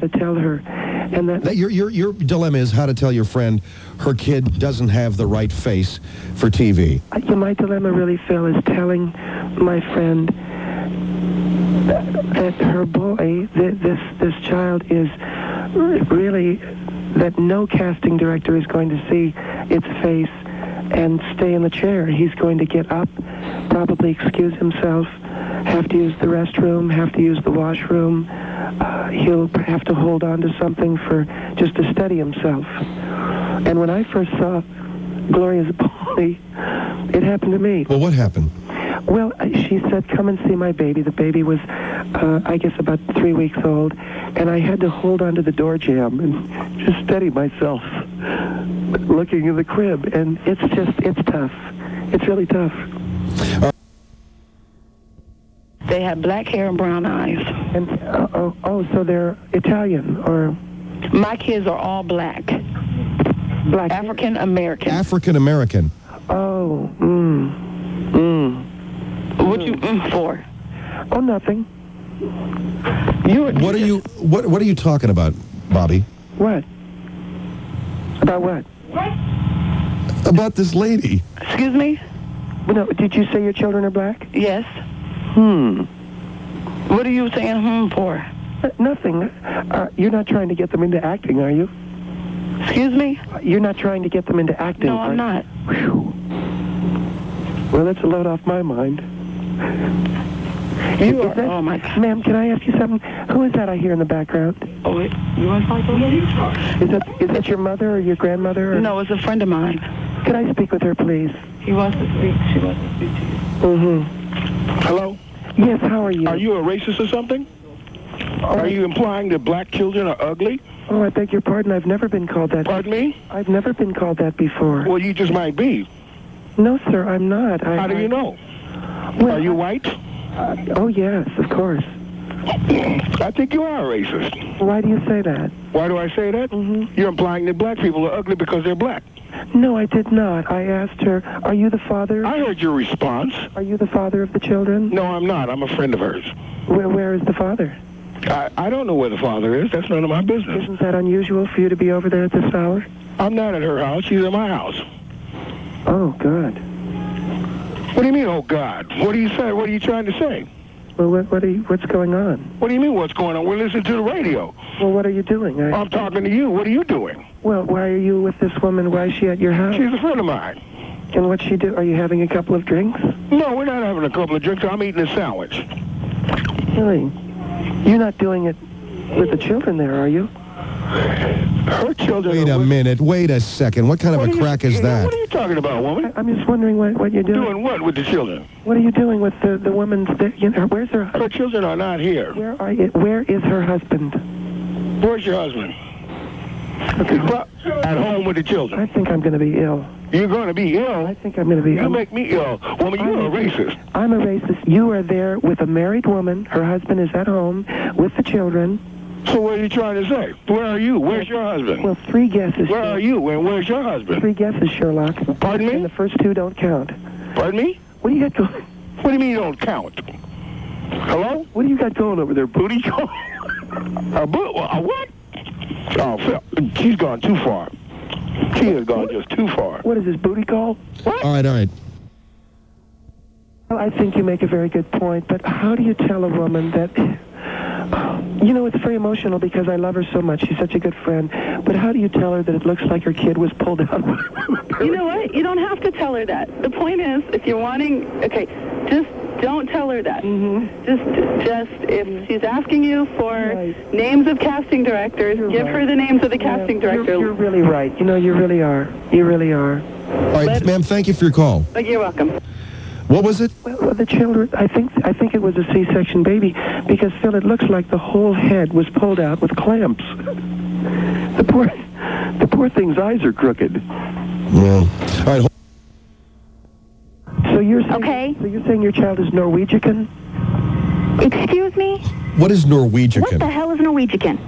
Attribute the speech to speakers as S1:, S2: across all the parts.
S1: to tell her, and that
S2: your dilemma is how to tell your friend her kid doesn't have the right face for TV.
S1: My dilemma really, Phil, is telling my friend that her boy, this child, is really, that no casting director is going to see its face and stay in the chair. He's going to get up, probably excuse himself, have to use the restroom, have to use the washroom. He'll have to hold on to something for just to steady himself. And when I first saw Gloria's boy, it happened to me.
S2: Well, what happened?
S1: Well, she said, come and see my baby. The baby was, I guess, about 3 weeks old, and I had to hold onto the door jamb and just steady myself looking in the crib. And it's tough. It's really tough.
S3: They have black hair and brown eyes.
S1: And so they're Italian, or?
S3: My kids are all black.
S1: Black.
S3: African American.
S2: African American.
S1: Oh.
S3: What you for?
S1: Oh, nothing.
S2: What are you talking about, Bobby?
S1: What? About what?
S2: About this lady.
S3: Excuse me?
S1: No, did you say your children are black?
S3: Yes. What are you saying for?
S1: Nothing. You're not trying to get them into acting, are you?
S3: Excuse me?
S1: You're not trying to get them into acting,
S3: No, I'm not.
S1: Whew. Well, that's a load off my mind.
S3: Oh, my God.
S1: Ma'am, can I ask you something? Who is that I hear in the background?
S3: Oh, wait. You want to talk?
S1: Is that your mother or your grandmother? Or?
S3: No, it's a friend of mine.
S1: Can I speak with her, please?
S3: She wants to speak to you.
S4: Hello?
S1: Yes, how are you?
S4: Are you a racist or something? Are you implying that black children are ugly?
S1: Oh, I beg your pardon. I've never been called that.
S4: Pardon me?
S1: I've never been called that before.
S4: Well, you just might be.
S1: No, sir, I'm not.
S4: How do you know?
S1: Well,
S4: are you white?
S1: Oh, yes, of course.
S4: I think you are a racist.
S1: Why do you say that?
S4: Why do I say that? You're implying that black people are ugly because they're black.
S1: No, I did not. I asked her, are you the father?
S4: I heard your response.
S1: Are you the father of the children?
S4: No, I'm not. I'm a friend of hers.
S1: Where is the father?
S4: I don't know where the father is. That's none of my business.
S1: Isn't that unusual for you to be over there at this hour?
S4: I'm not at her house. She's at my house.
S1: Oh, God.
S4: What do you mean, oh, God? What do you say? What are you trying to say?
S1: Well, what's going on?
S4: What do you mean, what's going on? We're listening to the radio.
S1: Well, what are you doing?
S4: I'm talking to you. What are you doing?
S1: Well, why are you with this woman? Why is she at your house?
S4: She's a friend of mine.
S1: And what's she do? Are you having a couple of drinks?
S4: No, we're not having a couple of drinks. I'm eating a sandwich.
S1: Really? You're not doing it with the children there, are you?
S4: Her children...
S2: Wait a minute. Wait a second. What kind of a crack is that?
S4: What are you talking about, woman?
S1: I'm just wondering what you're doing.
S4: Doing what with the children?
S1: What are you doing with the woman's... where's her...
S4: Her children are not here.
S1: Where is her husband?
S4: Where's your husband?
S1: Okay.
S4: At home with the children.
S1: I think I'm going to be ill.
S4: You're going to be ill?
S1: I think I'm going to be ill.
S4: You make me ill. Woman, you're a racist.
S1: I'm a racist. You are there with a married woman. Her husband is at home with the children.
S4: So what are you trying to say? Where are you? Where's your husband?
S1: Well, 3 guesses.
S4: Where are you? And where's your husband?
S1: 3 guesses, Sherlock.
S4: Pardon me?
S1: And the first 2 don't count.
S4: Pardon me?
S1: What do you got going?
S4: What do you mean you don't count? Hello?
S1: What do you got going over there, booty?
S4: A what? Oh, Phil, she's gone too far. She has gone just too far.
S1: What is this, booty call?
S4: What?
S2: All right.
S1: Well, I think you make a very good point, but how do you tell a woman that... You know, it's very emotional because I love her so much. She's such a good friend. But how do you tell her that it looks like her kid was pulled out?
S3: You know what? You don't have to tell her that. The point is, if you're wanting... Okay, just don't tell her that. Just if she's asking you for names of casting directors, give her the names of the casting directors.
S1: You're really right. You know, you really are. You really are.
S2: All right, ma'am, thank you for your call.
S3: You're welcome.
S2: What was it?
S1: Well, the children, I think it was a C-section baby because, Phil, it looks like the whole head was pulled out with clamps. The poor thing's eyes are crooked.
S2: Well, all right.
S1: So you're saying,
S5: Okay.
S1: So you're saying your child is Norwegian?
S5: Excuse me?
S2: What is Norwegian?
S5: What the hell is Norwegian?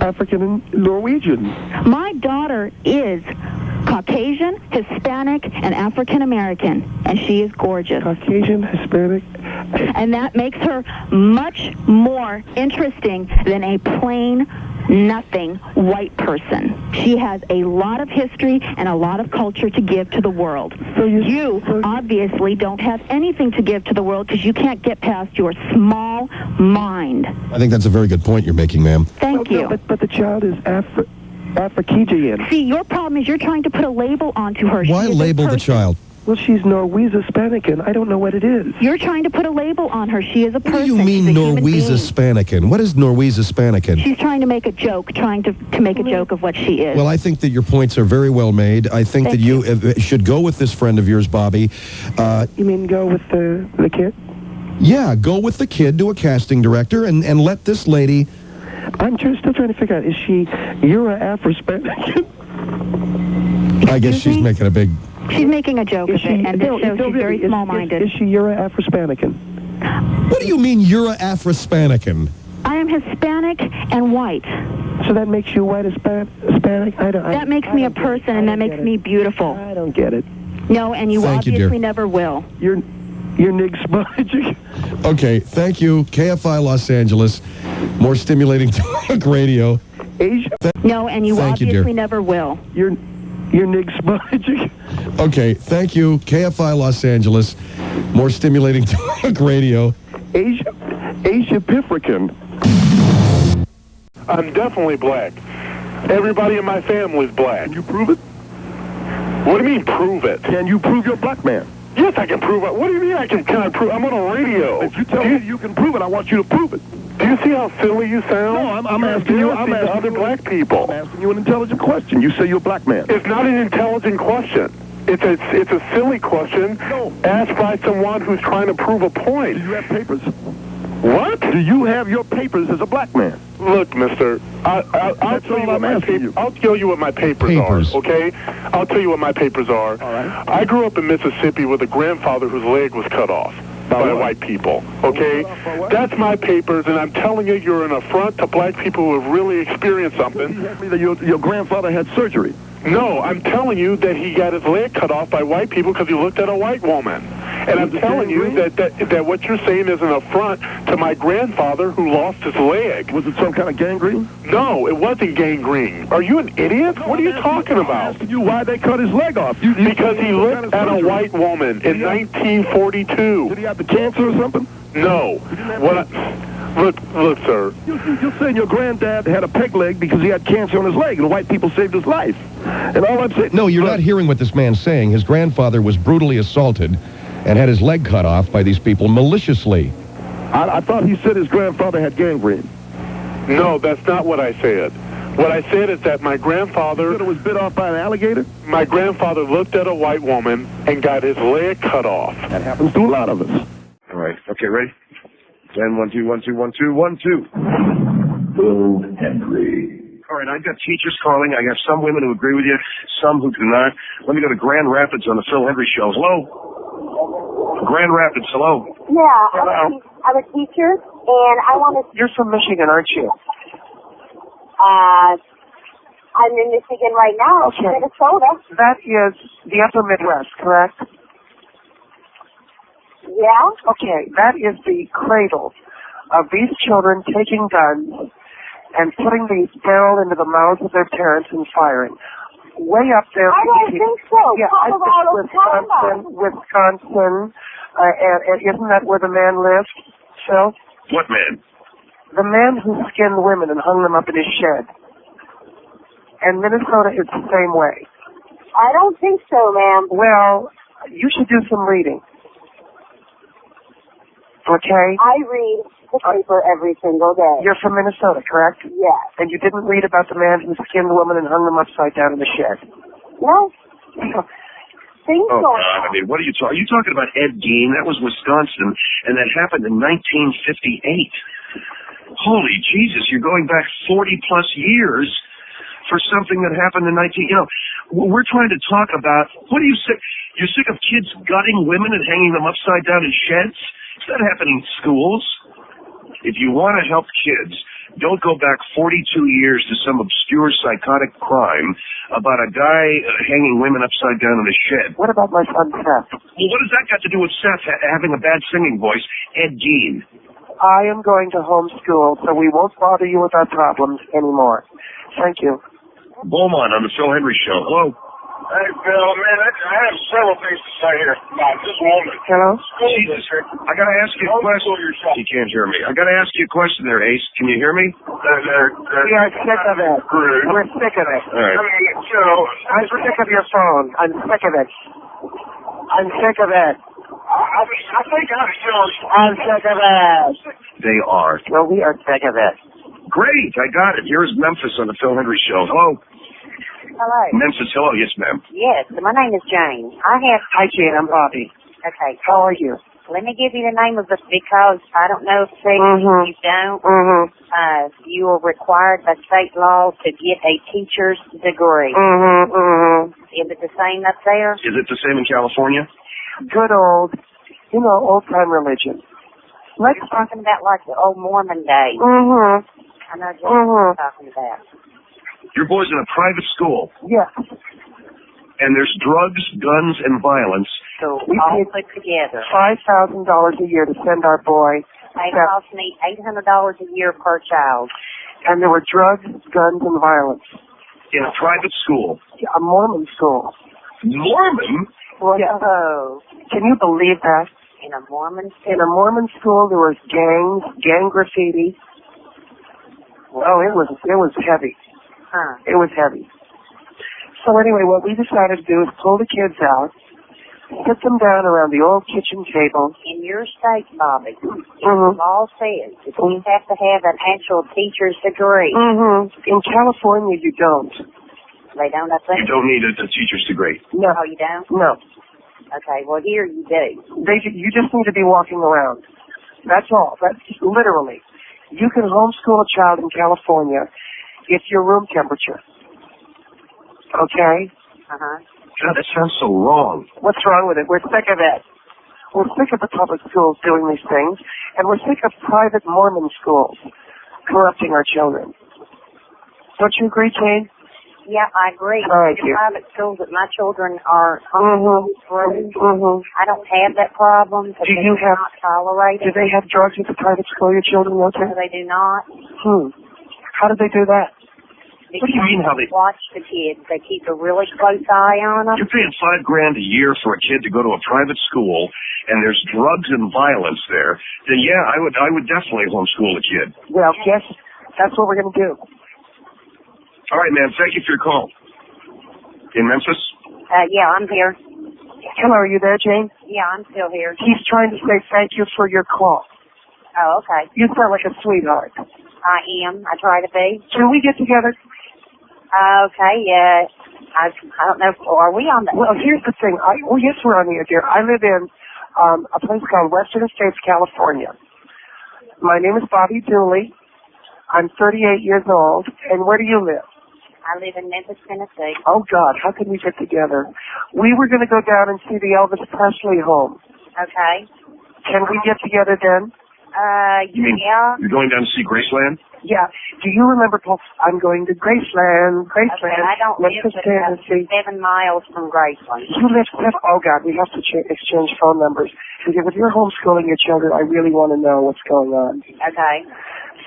S1: African and Norwegian.
S5: My daughter is Caucasian, Hispanic, and African American, and she is gorgeous.
S1: Caucasian, Hispanic.
S5: And that makes her much more interesting than a plain, nothing white person. She has a lot of history and a lot of culture to give to the world. You obviously don't have anything to give to the world because you can't get past your small mind.
S2: I think that's a very good point you're making, ma'am.
S5: Thank you.
S1: No, but the child is African.
S5: See, your problem is you're trying to put a label onto her.
S2: Why label the child?
S1: Well, she's Norwegian Hispanican. I don't know what it is.
S5: You're trying to put a label on her. She is a person.
S2: What do you mean Norwegian Hispanican? What is Norwegian Hispanican?
S5: She's trying to make a joke, trying to make a joke of what she is.
S2: Well, I think that your points are very well made. I think that you should go with this friend of yours, Bobby.
S1: You mean go with the kid?
S2: Yeah, go with the kid to a casting director and let this lady...
S1: I'm still trying to figure out, is she Euro-Afro-Hispanic?
S2: I guess she's making a big...
S5: She's making a joke of it, and it shows she's very small-minded.
S1: Is she Euro-Afro-Hispanican?
S2: What do you mean Euro-Afro-Hispanican?
S5: I am Hispanic and white.
S1: So that makes you white Hispanic?
S5: That makes me a person, and that makes me beautiful.
S1: I don't get it.
S5: No, and you obviously never will.
S1: You're Nick Sponge.
S2: Okay, thank you. KFI Los Angeles. More stimulating talk radio.
S1: Asia.
S5: No, and you obviously never will.
S1: You're Nick Sponge.
S2: Okay, thank you. KFI Los Angeles. More stimulating talk radio.
S4: Asia Pifrican. I'm definitely black. Everybody in my family's black.
S6: Can you prove it?
S4: What do you mean, prove it?
S6: Can you prove you're a black man?
S4: Yes, I can prove it. What do you mean can I prove? I'm on a radio.
S6: If you tell me you can prove it, I want you to prove it.
S4: Do you see how silly you sound?
S6: No, I'm asking you. I'm asking
S4: other black people.
S6: I'm asking you an intelligent question. You say you're a black man.
S4: It's not an intelligent question. It's a silly question asked by someone who's trying to prove a point.
S6: Do you have papers?
S4: What?
S6: Do you have your papers as a black man?
S4: Look, mister, I'll tell you what my papers. I'll tell you what my papers are. Okay? I'll tell you what my papers are.
S6: All right.
S4: I grew up in Mississippi with a grandfather whose leg was cut off by white people. Okay? That's my papers, and I'm telling you, you're an affront to black people who have really experienced something.
S6: You told me that your grandfather had surgery.
S4: No, I'm telling you that he got his leg cut off by white people because he looked at a white woman. And I'm telling you that what you're saying is an affront to my grandfather who lost his leg.
S6: Was it some kind of gangrene?
S4: No, it wasn't gangrene. Are you an idiot? What are you talking about?
S6: I'm asking you why they cut his leg off.
S4: Because he looked at a white woman in 1942.
S6: Did he have the cancer or something?
S4: No. Look, sir.
S6: You're saying your granddad had a peg leg because he had cancer on his leg, and white people saved his life. And all I'm saying...
S2: No, you're not hearing what this man's saying. His grandfather was brutally assaulted and had his leg cut off by these people maliciously.
S6: I thought he said his grandfather had gangrene.
S4: No, that's not what I said. What I said is that my grandfather...
S6: You said it was bit off by an alligator?
S4: My grandfather looked at a white woman and got his leg cut off.
S6: That happens to a lot of us.
S7: All right. Okay, ready? 10, 1, 2, 1, 2, 1, 2, 1, 2.
S8: Bill Henry.
S7: All right, I've got teachers calling. I have some women who agree with you, some who do not. Let me go to Grand Rapids on the Phil Henry Show. Hello? Grand Rapids, hello?
S9: Yeah, I'm a teacher, and I want to...
S7: You're from Michigan, aren't you?
S9: I'm in Michigan right now, Minnesota.
S7: That is the upper Midwest, correct?
S9: Yeah?
S7: Okay, that is the cradle of these children taking guns and putting the barrel into the mouths of their parents and firing. Way up there.
S9: I don't think so.
S7: Yeah, I think Wisconsin, and isn't that where the man lived, Phil?
S8: What man?
S7: The man who skinned women and hung them up in his shed. And Minnesota is the same way.
S9: I don't think so, ma'am.
S7: Well, you should do some reading. Okay?
S9: I read the paper every single day.
S7: You're from Minnesota, correct?
S9: Yes.
S7: And you didn't read about the man who skinned women and hung them upside down in the shed?
S9: No. Things
S8: Oh,
S9: going
S8: God, I mean, what are you talking? Are you talking about Ed Gein? That was Wisconsin, and that happened in 1958. Holy Jesus, you're going back 40-plus years for something that happened in we're trying to talk about, what are you sick? You're sick of kids gutting women and hanging them upside down in sheds? It's not happening in schools. If you want to help kids, Don't go back 42 years to some obscure psychotic crime about a guy hanging women upside down in a shed.
S7: What about my son Seth?
S8: Well, what does that got to do with Seth having a bad singing voice? Ed Gein.
S7: I am going to homeschool, so we won't bother you with our problems anymore. Thank you.
S8: Beaumont on the Phil Henry Show. Hello.
S10: Hey, Bill, man, I have several things to say here about this woman.
S7: Hello?
S8: Jesus, I got to ask you a question. You can't hear me. I got to ask you a question there, Ace. Can you hear me?
S7: We are sick of it. We're sick of it.
S8: All right.
S10: I mean, you know,
S7: I'm sick of your phone. I'm sick of it. I'm sick of it.
S10: I think
S7: I'm sick of it.
S8: They are.
S7: Well, we are sick of it.
S8: Great, I got it. Here's Memphis on the Phil Henry Show. Hello.
S11: Hello.
S8: Memphis, hello. Yes, ma'am.
S11: Yes, my name is Jane.
S7: Hi, Jane. I'm Bobby.
S11: Okay.
S7: How are you?
S11: Let me give you the name of it because I don't know if you don't. You are required by state law to get a teacher's degree. Is it the same up there?
S8: Is it the same in California?
S7: Good old, old-time religion.
S11: You're talking about like the old Mormon days. I know just what you're talking about.
S8: Your boy's in a private school.
S7: Yes.
S8: And there's drugs, guns, and violence.
S11: So
S7: we
S11: all
S7: paid
S11: put together.
S7: $5,000 a year to send our boy.
S11: It cost me $800 a year per child.
S7: And there were drugs, guns, and violence.
S8: In a private school.
S7: A Mormon school.
S8: Mormon?
S7: Well, yeah. Can you believe that?
S11: In a Mormon school?
S7: In a Mormon school, there was gangs, gang graffiti. Oh, it was heavy. It was heavy. So anyway, what we decided to do is pull the kids out, sit them down around the old kitchen table.
S11: In your state, Bobby, the law says that you have to have an actual teacher's degree.
S7: In California, you don't.
S11: They don't, I think?
S8: You don't need a teacher's degree.
S7: No.
S11: Oh, you don't?
S7: No.
S11: Okay, well, here you do.
S7: You just need to be walking around. That's all. That's literally. You can homeschool a child in California. It's your room temperature. Okay?
S8: God, that sounds so wrong.
S7: What's wrong with it? We're sick of it. We're sick of the public schools doing these things, and we're sick of private Mormon schools corrupting our children. Don't you agree, Jane?
S11: Yeah, I agree.
S7: All right,
S11: the private schools that my children are through, I don't have that problem.
S7: Do you have?
S11: Not tolerate it.
S7: Do they have drugs at the private school your children go to?
S11: No, they do not.
S7: How do they do that?
S8: What do you mean how they
S11: watch the kids? They keep a really close eye on them.
S8: You're paying $5,000 a year for a kid to go to a private school, and there's drugs and violence there. Then yeah, I would definitely homeschool a kid.
S7: Well, yes, that's what we're going to do.
S8: All right, man. Thank you for your call. In Memphis?
S11: Yeah, I'm here.
S7: Hello, are you there, Jane?
S11: Yeah, I'm still here.
S7: He's trying to say thank you for your call.
S11: Oh, okay.
S7: You sound like a sweetheart.
S11: I am. I try to be.
S7: Can we get together?
S11: Okay, yeah. I don't know. Are we on the...
S7: Well, here's the thing. Yes, we're on the air, dear. I live in a place called Western Estates, California. My name is Bobby Dooley. I'm 38 years old. And where do you live?
S11: I live in Memphis, Tennessee.
S7: Oh, God. How can we get together? We were going to go down and see the Elvis Presley home.
S11: Okay.
S7: Can we get together then?
S11: Yeah.
S8: You're going down to see Graceland?
S7: Yeah. Do you remember, Paul? I'm going to Graceland.
S11: Okay, I don't live
S7: Memphis, Tennessee.
S11: 7 miles from Graceland.
S7: You live 7? Oh, God, we have to exchange phone numbers. Because if you're homeschooling your children, I really want to know what's going on.
S11: Okay.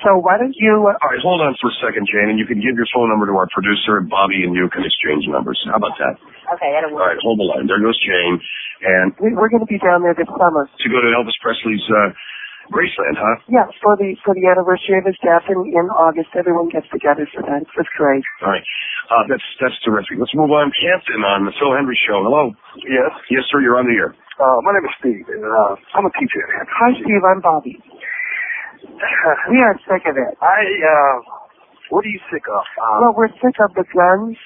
S7: So why don't you...
S8: All right, hold on for a second, Jane, and you can give your phone number to our producer, and Bobby and you can exchange numbers. How about that?
S11: Okay, that'll work.
S8: All right, hold the line. There goes Jane. And
S7: we're going to be down there this summer.
S8: To go to Elvis Presley's Graceland, huh?
S7: Yeah, for the anniversary of his death in August. Everyone gets together for that. It's great.
S8: All right. That's terrific. Let's move on. Hampton on the Phil Henry Show. Hello.
S10: Yes.
S8: Yes, sir. You're on the air.
S10: My name is Steve, and I'm a teacher at Hampton.
S7: Hi, Steve. I'm Bobby. We are sick of it.
S10: What are you sick of?
S7: Well, we're sick of the guns,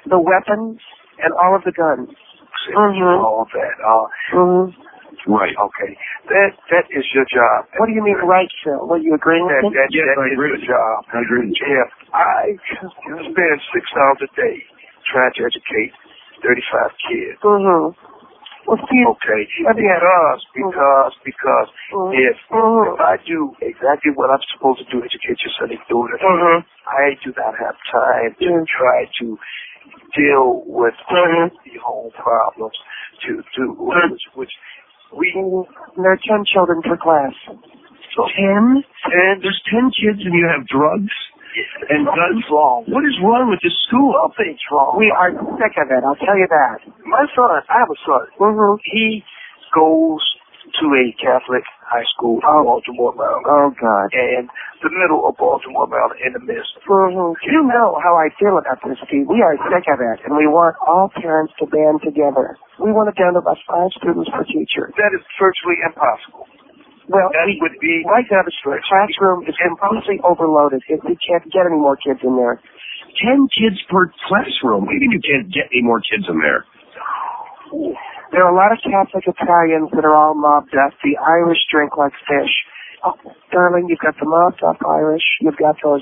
S7: the weapons, and all of the guns.
S10: All of that.
S8: Right.
S10: Okay. That is your job.
S7: What do you mean, right, Phil? What, you agreeing with me?
S10: That is your job.
S8: I agree.
S10: Yeah. I spend 6 hours a day trying to educate 35 kids.
S6: Well, see, okay, because if I do exactly what I'm supposed to do, educate your son and daughter, I do not have time to try to deal with the home problems. Which there are 10 children per class.
S8: 10? And there's 10 kids and you have drugs? And guns?
S6: Wrong.
S8: What is wrong with this school?
S6: Nothing's wrong. We are sick of it, I'll tell you that. My son, I have a son. He goes to a Catholic high school in Baltimore, Maryland. Oh, God. And the middle of Baltimore, Maryland, in the midst. You know how I feel about this, Steve. We are sick of it, and we want all parents to band together. We want it down to about 5 students per teacher. That is virtually impossible. Well, that would be right now. The classroom is completely overloaded. We can't get any more kids in there.
S8: 10 kids per classroom. What do you mean you can't get any more kids in there?
S6: There are a lot of Catholic Italians that are all mobbed up. The Irish drink like fish. Oh, darling, you've got the mobbed up Irish. You've got those.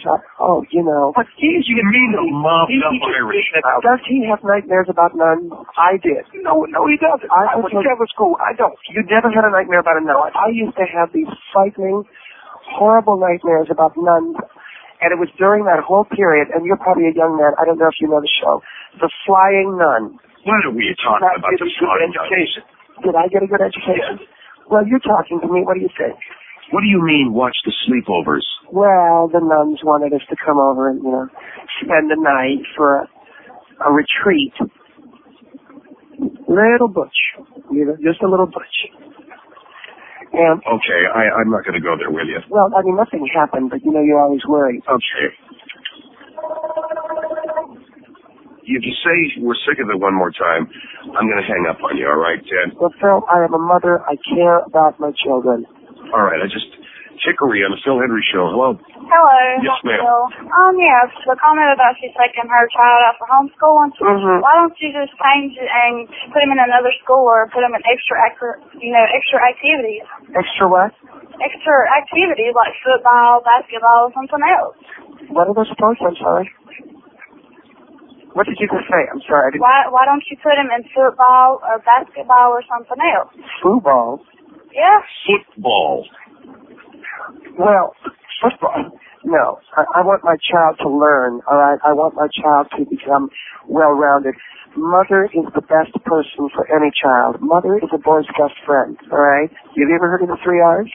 S6: You know.
S8: What do you mean the mobbed up Irish?
S6: Does he have nightmares about nuns? I did. No, he doesn't. I went to Catholic school. I don't. You never had a nightmare about a nun. I used to have these frightening, horrible nightmares about nuns. And it was during that whole period, and you're probably a young man, I don't know if you know the show, The Flying Nun.
S8: What are we talking about? The flying
S6: education. Did I get a good education? Well, you're talking to me. What do you think?
S8: What do you mean, watch the sleepovers?
S6: Well, the nuns wanted us to come over and, spend the night for a retreat. Little butch. Just a little butch. And
S8: okay, I'm not going to go there with you.
S6: Well, I mean, nothing happened, but, you're always worried.
S8: Okay. If you say we're sick of it one more time, I'm going to hang up on you, all right, Ted?
S6: Well, Phil, I am a mother. I care about my children.
S8: All right, Hickory on the Phil Henry Show. Hello.
S9: Hello.
S8: Yes, ma'am.
S9: Yes, the comment about she's taking her child out for homeschooling. Why don't you just change it and put him in another school or put him in extra activities?
S6: Extra what?
S9: Extra activities like football, basketball, or something else.
S6: What are those sports? I'm sorry. What did you just say? I'm sorry.
S9: Why don't you put him in football or basketball or something else?
S6: Football?
S9: Yeah.
S8: Football.
S6: Well, football. No. I want my child to learn, all right? I want my child to become well-rounded. Mother is the best person for any child. Mother is a boy's best friend, all right? Have you ever heard of the 3 R's?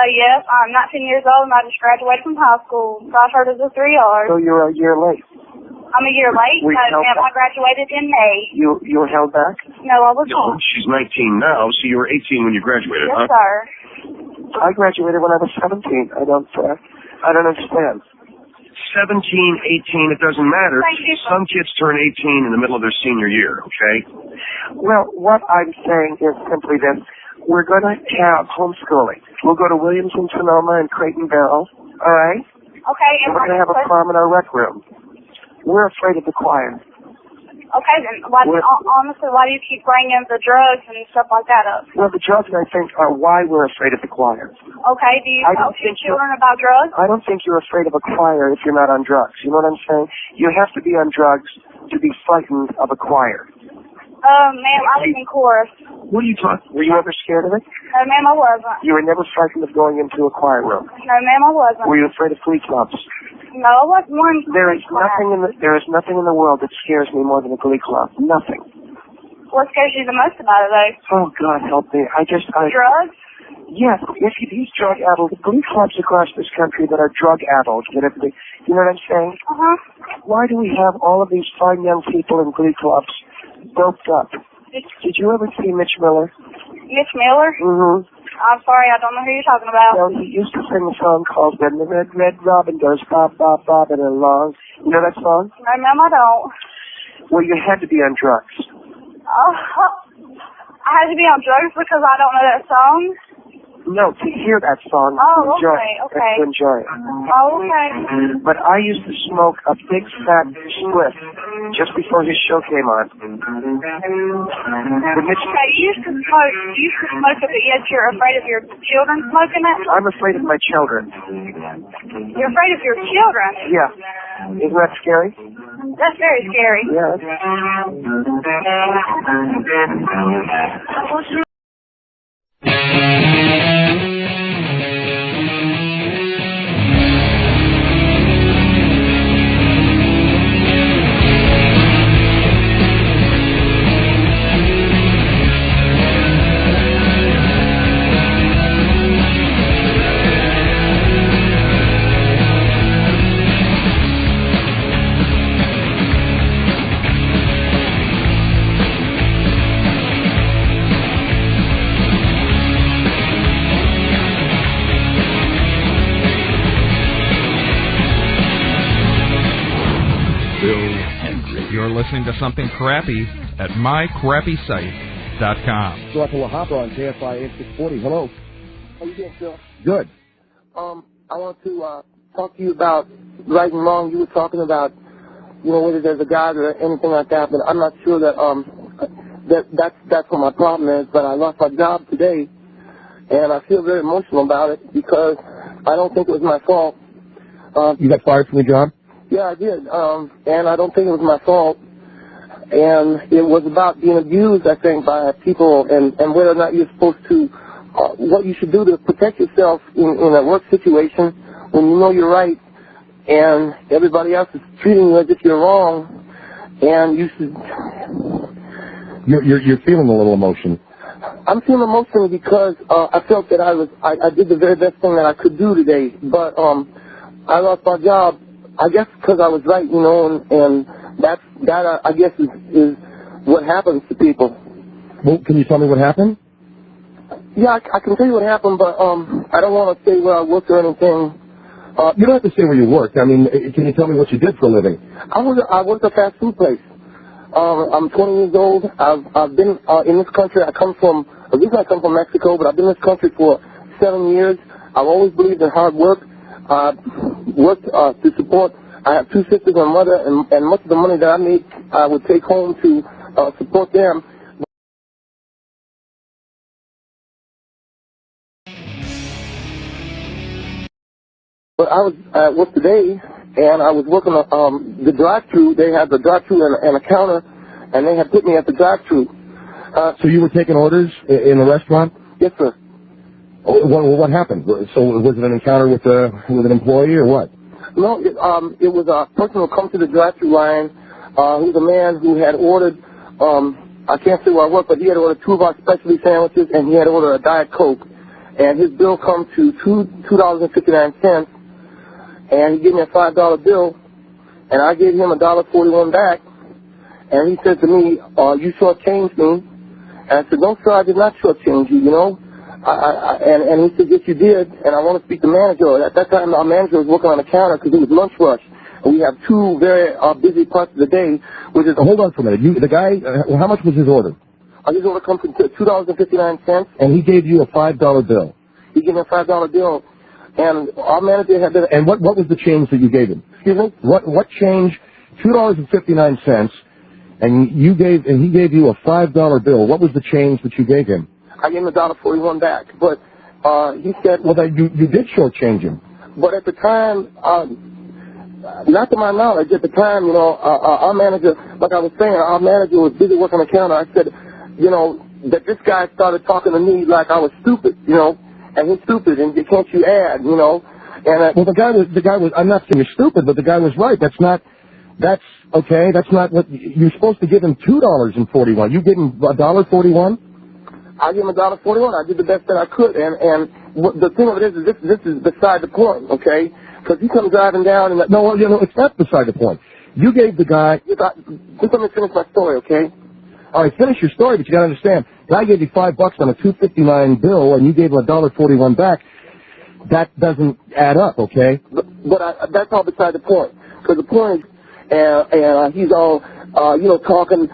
S9: Yes. I'm 19 years old and I just graduated from high school, so I've heard of the 3 R's.
S6: So you're a year late.
S9: I'm a year late, I graduated in May.
S6: You were held back?
S9: No, I was
S8: not. She's 19 now, so you were 18 when you graduated,
S9: yes,
S8: huh?
S9: Yes, sir.
S6: I graduated when I was 17. I don't understand.
S8: 17, 18, it doesn't matter. Some kids turn 18 in the middle of their senior year, okay?
S6: Well, what I'm saying is simply this. We're going to have homeschooling. We'll go to Williamson-Sonoma and Creighton Barrow, all right?
S9: Okay.
S6: And we're going to have a prom in our rec room. We're afraid of the choir.
S9: Okay, then honestly, why do you keep bringing the drugs and stuff like that up?
S6: Well, the drugs, I think, are why we're afraid of the choir.
S9: Okay, do you talk to children about drugs?
S6: I don't think you're afraid of a choir if you're not on drugs. You know what I'm saying? You have to be on drugs to be frightened of a choir.
S9: Ma'am, I was in chorus.
S6: What are you talking? Were you ever scared of it?
S9: No, ma'am, I wasn't.
S6: You were never frightened of going into a choir room?
S9: No, ma'am, I wasn't.
S6: Were you afraid of glee clubs?
S9: No, I wasn't one.
S6: There is nothing in the world that scares me more than a glee club. Nothing.
S9: What scares you the most about it, though?
S6: Oh, God help me.
S9: Drugs?
S6: Yes, if he's drug-addled. Glee clubs across this country that are drug-addled. You know what I'm saying?
S9: Uh-huh.
S6: Why do we have all of these fine young people in glee clubs doped up? Did you ever see Mitch Miller?
S9: Mitch Miller?
S6: Mm-hmm.
S9: I'm sorry, I don't know who you're talking about.
S6: Well, he used to sing a song called When the Red, Red Robin Goes Bob, Bob, Bobbing Along. You know that song?
S9: No, ma'am, I don't.
S6: Well, you had to be on drugs.
S9: I had to be on drugs because I don't know that song?
S6: No, to hear that song.
S9: Oh,
S6: to enjoy
S9: okay.
S6: To enjoy it.
S9: Oh, okay.
S6: But I used to smoke a big fat spliff just before his show came on.
S9: Okay, you used to smoke it, but yet you're afraid of your children smoking it?
S6: I'm afraid of my children.
S9: You're afraid of your children?
S6: Yeah. Isn't that scary?
S9: That's very scary.
S12: You're listening to Something Crappy at mycrappysite.com.
S2: Dr. Hopper on KFI 8640. Hello.
S1: How you doing, Phil?
S2: Good.
S1: I want to talk to you about right and wrong. You were talking about, whether there's a God or anything like that, but I'm not sure that that's what my problem is. But I lost my job today, and I feel very emotional about it because I don't think it was my fault.
S2: You got fired from your job?
S1: Yeah, I did, and I don't think it was my fault. And it was about being abused, I think, by people, and whether or not you're supposed to, what you should do to protect yourself in a work situation when you know you're right, and everybody else is treating you as if you're wrong, and you should.
S2: You're feeling a little emotion.
S1: I'm feeling emotional because I felt that I did the very best thing that I could do today, but I lost my job. I guess because I was right, and that I guess is what happens to people.
S2: Well, can you tell me what happened?
S1: Yeah, I can tell you what happened, but I don't want to say where I worked or anything.
S2: You don't have to say where you worked. I mean, can you tell me what you did for a living?
S1: I worked at a fast food place. I'm 20 years old. I've been in this country. Originally I come from Mexico, but I've been in this country for 7 years. I've always believed in hard work. Worked to support. I have two sisters and a mother, and much of the money that I make, I would take home to support them. But I was at work today, and I was working the drive-thru. They had the drive-thru and a counter, and they had put me at the drive-thru.
S2: So you were taking orders in a restaurant?
S1: Yes, sir.
S2: What happened? So was it an encounter with an employee or what?
S1: No, it was a person who come to the drive-thru line. He was a man who had ordered, I can't say where I work, but he had ordered 2 of our specialty sandwiches, and he had ordered a Diet Coke. And his bill come to $2.59, and he gave me a $5 bill, and I gave him $1.41 back. And he said to me, you shortchanged me. And I said, no, sir, I did not shortchange you, And he said, yes, you did, and I want to speak to the manager. At that time, our manager was working on the counter because it was lunch rush. And we have 2 very busy parts of the day, which is...
S2: Hold on for a minute. The guy, how much was his order?
S1: His order comes to $2.59.
S2: And he gave you a $5 bill?
S1: He gave me a $5 bill, and our manager had...
S2: And what was the change that you gave him?
S1: Excuse me?
S2: What change? $2.59, and he gave you a $5 bill. What was the change that you gave him?
S1: I gave him $1.41 back, but he said...
S2: Well, you did shortchange him.
S1: But at the time, not to my knowledge, at the time, our manager, like I was saying, our manager was busy working the counter. I said, that this guy started talking to me like I was stupid, and he's stupid, and can't you add, And
S2: well, the guy was. I'm not saying you're stupid, but the guy was right. That's okay. That's not what you're supposed to give him. $2.41. You gave him $1.41.
S1: I gave him $1.41. I did the best that I could, and the thing of it is this is beside the point, okay? Because he comes driving down and
S2: no, it's not beside the point. You gave the guy.
S1: Just let me finish my story, okay?
S2: All right, finish your story, but you got to understand. The guy gave you $5 on a $2.59 bill, and you gave him $1.41 back. That doesn't add up, okay?
S1: But that's all beside the point. Because the point is, and he's all, talking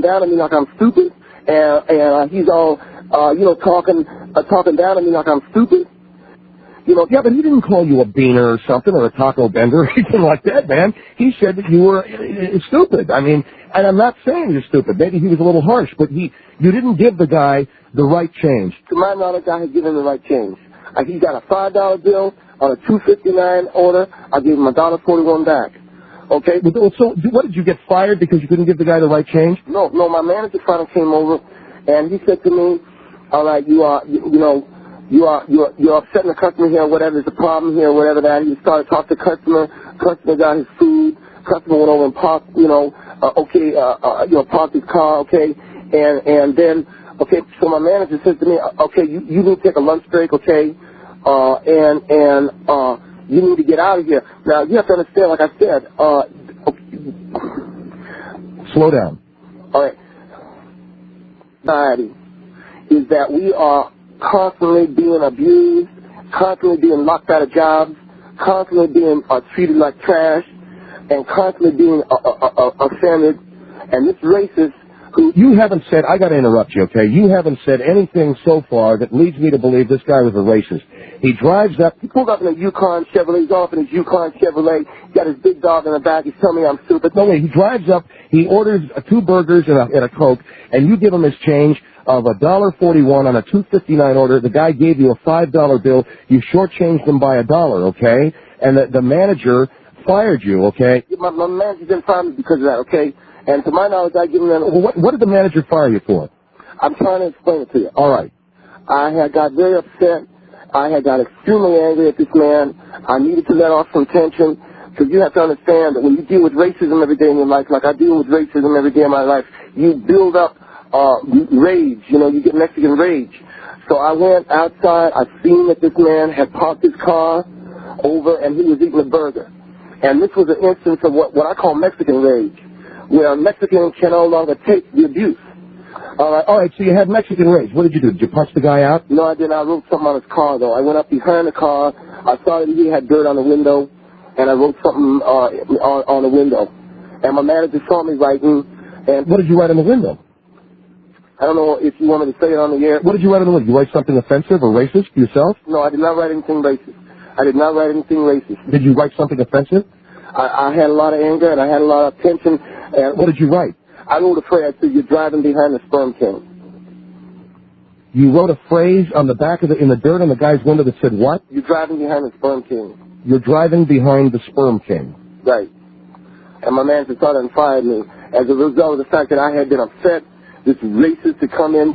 S1: down on me like I'm stupid. And he's all, talking down on me like I'm stupid.
S2: Yeah, but he didn't call you a beaner or something, or a taco bender or anything like that, man. He said that you were stupid. I mean, and I'm not saying you're stupid. Maybe he was a little harsh, but you didn't give the guy the right change.
S1: To my knowledge, I had given him the right change. He got a $5 bill on a $2.59 order. I gave him $1.41 back.
S2: Okay, so what, did you get fired because you couldn't give the guy the right change? No, my manager finally came over, and he said to me, all right, you're upsetting the customer here, whatever, there's a problem here, whatever that. He started talking to the customer got his food, customer went over and parked, parked his car, okay, and then, okay, so my manager says to me, okay, you need to take a lunch break, okay, you need to get out of here. Now, you have to understand, like I said, slow down. All right. Society is that we are constantly being abused, constantly being locked out of jobs, constantly being treated like trash, and constantly being offended. And this racist who... You haven't said... I got to interrupt you, okay? You haven't said anything so far that leads me to believe this guy was a racist. He drives up... He pulled up in a Yukon Chevrolet. He's off in his Yukon Chevrolet. He's got his big dog in the back. He's telling me I'm stupid. No way. He drives up. He orders 2 burgers and a Coke, and you give him his change of $1.41 on a $2.59 order. The guy gave you a $5 bill. You shortchanged him by $1, okay? And the manager fired you, okay? My manager didn't fire me because of that, okay? And to my knowledge, I give him that. Well, what did the manager fire you for? I'm trying to explain it to you. All right. I had got very upset. I had got extremely angry at this man. I needed to let off some tension because you have to understand that when you deal with racism every day in your life, like I deal with racism every day in my life, you build up rage, you get Mexican rage. So I went outside, I seen that this man had parked his car over and he was eating a burger. And this was an instance of what I call Mexican rage, where a Mexican can no longer take the abuse. All right, so you had Mexican rage. What did you do? Did you punch the guy out? No, I didn't. I wrote something on his car, though. I went up behind the car, I saw that he had dirt on the window, and I wrote something on the window. And my manager saw me writing, and... What did you write on the window? I don't know if you want me to say it on the air. What did you write on the window? You write something offensive or racist yourself? No, I did not write anything racist. Did you write something offensive? I had a lot of anger and I had a lot of tension. And what did you write? I wrote a phrase that said, "You're driving behind the sperm king." You wrote a phrase on the back in the dirt on the guy's window that said what? You're driving behind the sperm king. You're driving behind the sperm king. Right. And my manager thought and fired me as a result of the fact that I had been upset. This racist to come in.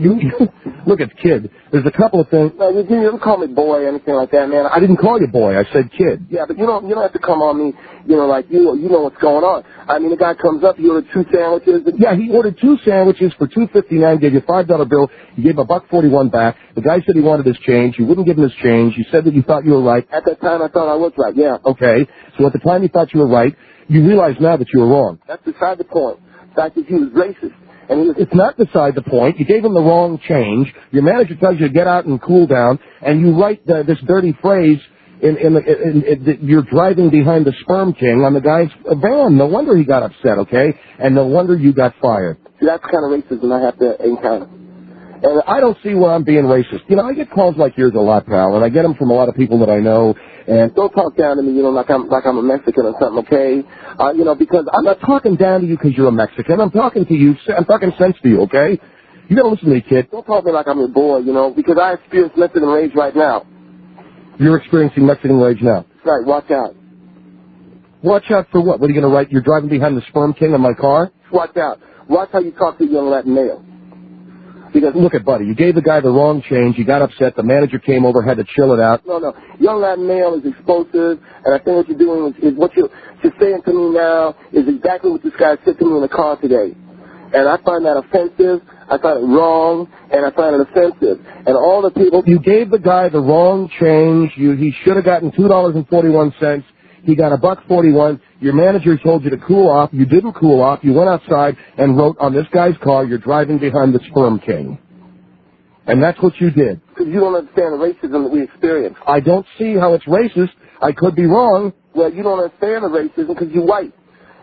S2: Look at kid. There's a couple of things. No, you don't call me boy or anything like that, man. I didn't call you boy. I said kid. Yeah, but you don't have to come on me. Like you know what's going on. I mean, the guy comes up. He ordered 2 sandwiches. Yeah, he ordered 2 sandwiches for $2.59. Gave you a $5 bill. You gave him $1.41 back. The guy said he wanted his change. You wouldn't give him his change. You said that you thought you were right. At that time, I thought I was right. Yeah. Okay. So at the time you thought you were right, you realize now that you were wrong. That's beside the point. The fact that he was racist. And it's not beside the point. You gave him the wrong change. Your manager tells you to get out and cool down, and you write this dirty phrase you're driving behind the sperm king on the guy's van. No wonder he got upset, okay? And no wonder you got fired. See, that's the kind of racism I have to encounter. And I don't see where I'm being racist. I get calls like yours a lot, pal, and I get them from a lot of people that I know. And don't talk down to me, like I'm a Mexican or something, okay? Because I'm not talking down to you because you're a Mexican. I'm talking to you. I'm talking sense to you, okay? You gotta listen to me, kid. Don't talk to me like I'm your boy, because I experience Mexican rage right now. You're experiencing Mexican rage now. Right. Watch out. Watch out for what? What are you gonna write? You're driving behind the sperm king on my car? Watch out. Watch how you talk to a young Latin male. Because, look at buddy, you gave the guy the wrong change, you got upset, the manager came over, had to chill it out. No. Young Latin male is explosive, and I think what you're doing is what you're saying to me now is exactly what this guy said to me in the car today. And I find that offensive, I find it wrong, and I find it offensive. And all the people... You gave the guy the wrong change, he should have gotten $2.41, he got $1.41, your manager told you to cool off, you didn't cool off, you went outside and wrote on this guy's car, you're driving behind the sperm king. And that's what you did. Because you don't understand the racism that we experience. I don't see how it's racist. I could be wrong. Well, you don't understand the racism because you're white.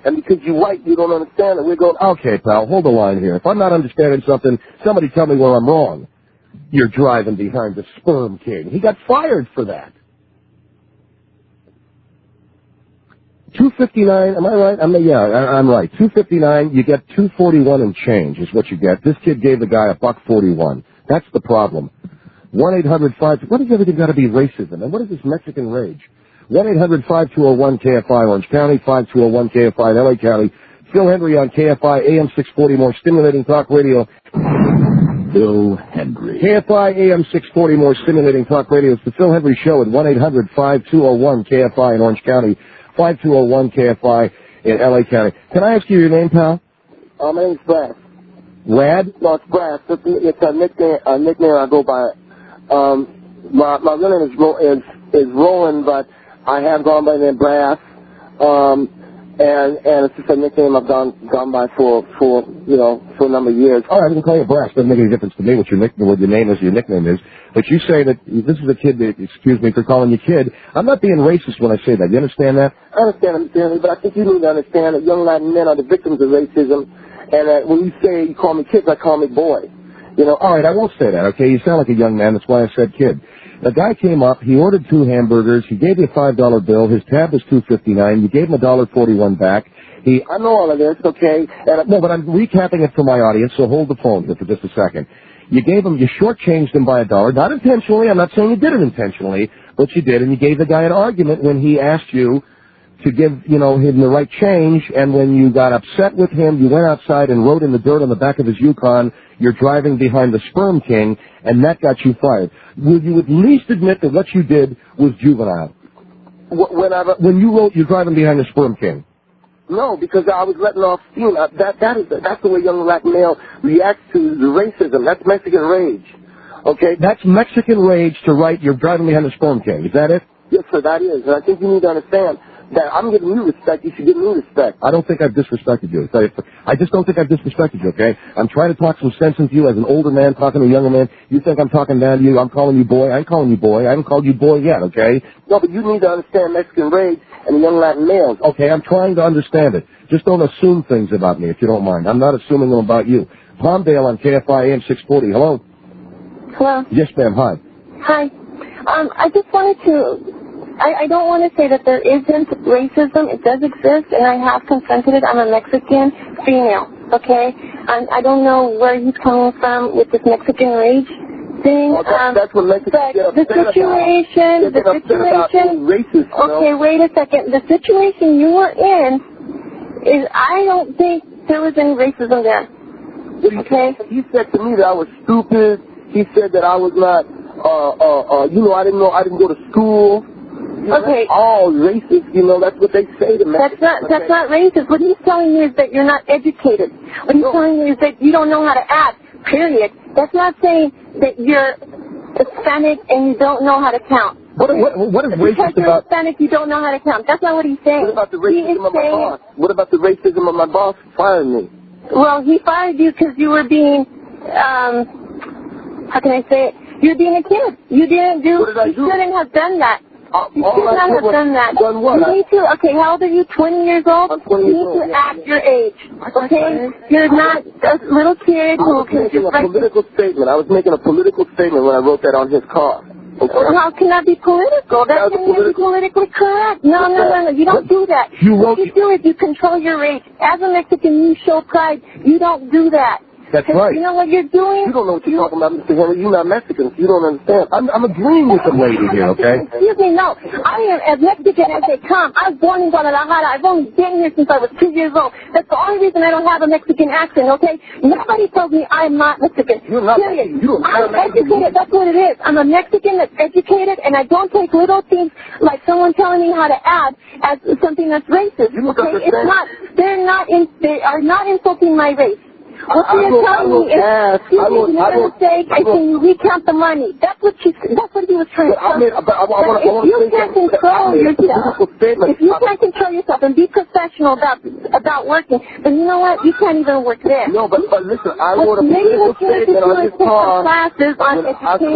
S2: And because you're white, you don't understand it. We're going, okay, pal, hold the line here. If I'm not understanding something, somebody tell me where I'm wrong. You're driving behind the sperm king. He got fired for that. $2.59, am I right? I'm right. $2.59, you get $2.41 and change is what you get. This kid gave the guy $1.41. That's the problem. 1-800-5... What has everything got to be racism? And what is this Mexican rage? 1-800-5201-KFI, Orange County, 5201-KFI, LA County. Phil Hendry on KFI, AM 640, more stimulating talk radio. Phil Hendry. KFI, AM 640, more stimulating talk radio. It's the Phil Hendry Show at 1-800-5201-KFI in Orange County, 5201-KFI in LA County. Can I ask you your name, pal?
S13: My name's Brad.
S2: Rad?
S13: No, it's Brad. It's a nickname I go by. My real name is Roland, but I have gone by the name Brass. And it's just a nickname I've gone by for a number of years.
S2: All right, I can call you Brass. Doesn't make any difference to me what your name is, your nickname is. But you say that this is a kid that, excuse me for calling you kid. I'm not being racist when I say that. You understand that?
S13: I understand, but I think you need to understand that young Latin men are the victims of racism, and that when you say you call me kids, I call me boy.
S2: All right, I won't say that, okay? You sound like a young man. That's why I said kid. The guy came up. He ordered 2 hamburgers. He gave you a $5 bill. His tab was $2.59. You gave him $1.41 back.
S13: I know all of this, okay?
S2: No, but I'm recapping it for my audience, so hold the phone here for just a second. You shortchanged him by $1, not intentionally. I'm not saying you did it intentionally, but you did, and you gave the guy an argument when he asked you to give, him the right change, and when you got upset with him, you went outside and wrote in the dirt on the back of his Yukon, you're driving behind the Sperm King, and that got you fired. Would you at least admit that what you did was juvenile? When you wrote you're driving behind the Sperm King?
S13: No, because I was letting off steam. That's the way young black male reacts to the racism. That's Mexican rage. Okay?
S2: That's Mexican rage to write you're driving behind the Sperm King. Is that it?
S13: Yes, sir, that is. And I think you need to understand that I'm giving you respect, you should give me respect.
S2: I don't think I've disrespected you. I just don't think I've disrespected you, okay? I'm trying to talk some sense into you as an older man talking to a younger man. You think I'm talking down to you. I'm calling you boy. I ain't calling you boy. I haven't called you boy yet, okay?
S13: No, but you need to understand Mexican rage and the young Latin males.
S2: Okay, I'm trying to understand it. Just don't assume things about me, if you don't mind. I'm not assuming them about you. Palmdale on KFI AM 640. Hello?
S14: Hello?
S2: Yes, ma'am. Hi.
S14: Hi. I just wanted to... I don't want to say that there isn't racism. It does exist, and I have confronted it. I'm a Mexican female, okay? I don't know where he's coming from with this Mexican rage thing.
S13: That's what Mexicans get upset
S14: about.
S13: Racist,
S14: okay, wait a second. The situation you were in is I don't think there was any racism there. Okay?
S13: He said to me that I was stupid. He said that I was not, I didn't go to school.
S14: Okay.
S13: All racist, that's what they say to me.
S14: That's not racist. What he's telling you is that you're not educated. What he's telling you is that you don't know how to act, period. That's not saying that you're Hispanic and you don't know how to count.
S2: What is racist
S14: because you're Hispanic, you don't know how to count. That's not what he's saying.
S13: What about the racism of my boss? What about the racism of my boss firing me?
S14: Well, he fired you because you were being, how can I say it? You're being a kid. You didn't do,
S13: what did I do?
S14: You shouldn't have done that. You
S13: should
S14: not have done that.
S13: Done what?
S14: You need to, okay, how old are you? 20 years old?
S13: I'm 20 years old.
S14: You need to act your age, okay? You're not a little kid who can just...
S13: I was making a political statement when I wrote that on his car. Okay.
S14: Well, how can that be political? That can be politically correct. No. You don't do that. What you do is you control your rage. As a Mexican, you show pride. You don't do that.
S2: That's right.
S14: You know what you're doing?
S13: You don't know what you're talking about, Mr. Henry. You're not Mexican, so you don't understand.
S2: I'm agreeing with the lady here, okay?
S14: Excuse me, no. I am as Mexican as they come. I was born in Guadalajara. I've only been here since I was 2 years old. That's the only reason I don't have a Mexican accent, okay? Nobody tells me I'm not Mexican.
S13: You're not Mexican.
S14: I'm educated. That's what it is. I'm a Mexican that's educated, and I don't take little things like someone telling me how to add as something that's racist. Okay? It's not. They are not insulting my race. What you're telling me is, you made a mistake, and can you recount the money? That's what he was trying to tell me. If you can't control yourself and be professional about working, then you know what? You can't even work there.
S13: No, but listen, I wrote a political statement on his car.
S14: Classes on education,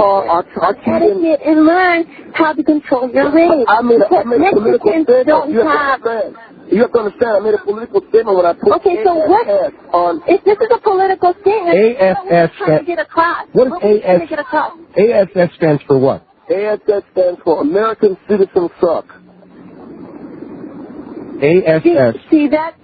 S14: etiquette, and learn how to control your rage.
S13: I made a political statement.
S14: Don't have...
S13: You have to understand, I made a political statement when I put ASS on...
S14: If this is a political statement,
S2: ASS
S14: trying to get across.
S2: What is ASS? ASS stands for what?
S13: ASS stands for American Citizen Suck.
S2: ASS.
S14: See that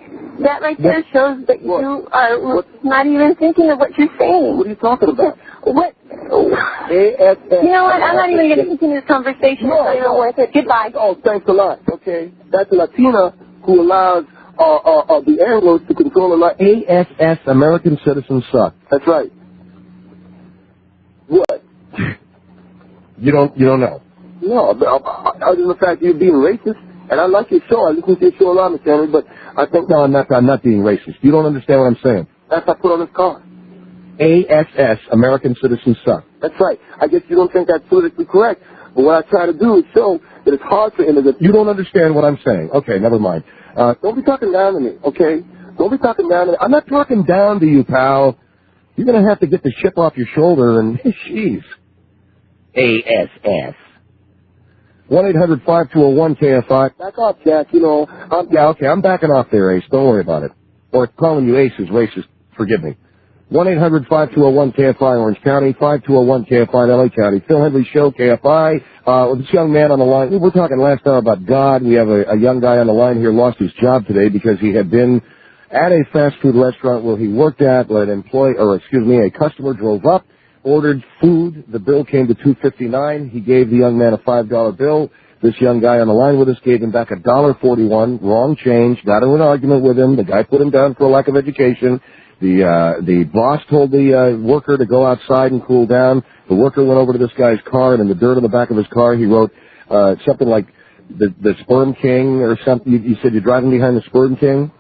S14: right there shows that you are not even thinking of what you're saying.
S13: What are you talking about?
S14: What?
S13: ASS.
S14: You know what? I'm not even going to continue this conversation.
S13: No,
S14: it's not even worth it. Goodbye.
S13: Oh, thanks a lot. Okay. That's a Latina who allows the Anglos to control a lot.
S2: ASS, American Citizens Suck.
S13: That's right. What?
S2: You don't know?
S13: No, other than the fact that you're being racist, and I like your show. I listen to your show a lot, Mr. Henry, but I think...
S2: No, I'm not being racist. You don't understand what I'm saying.
S13: That's what I put on this car.
S2: ASS, American Citizens Suck.
S13: That's right. I guess you don't think that's politically correct, but what I try to do is show that it's hard for immigrants...
S2: You don't understand what I'm saying. Okay, never mind.
S13: Don't be talking down to me, okay? Don't be talking down to me.
S2: I'm not talking down to you, pal. You're going to have to get the chip off your shoulder and... Jeez. ASS. 1-800-5201-KFI.
S13: Back off, Jack. You know,
S2: I'm backing off there, Ace. Don't worry about it. Or calling you Ace is racist. Forgive me. 1-800-5201-KFI, Orange County. 5201-KFI, LA County. Phil Hendley Show, KFI. With this young man on the line. We were talking last hour about God. We have a young guy on the line here lost his job today because he had been at a fast food restaurant where he worked at, where a customer drove up, ordered food. The bill came to $2.59. He gave the young man a $5 bill. This young guy on the line with us gave him back $1.41. Wrong change. Got into an argument with him. The guy put him down for a lack of education. The boss told the worker to go outside and cool down. The worker went over to this guy's car, and in the dirt on the back of his car, he wrote something like the Sperm King or something. You said you're driving behind the Sperm King?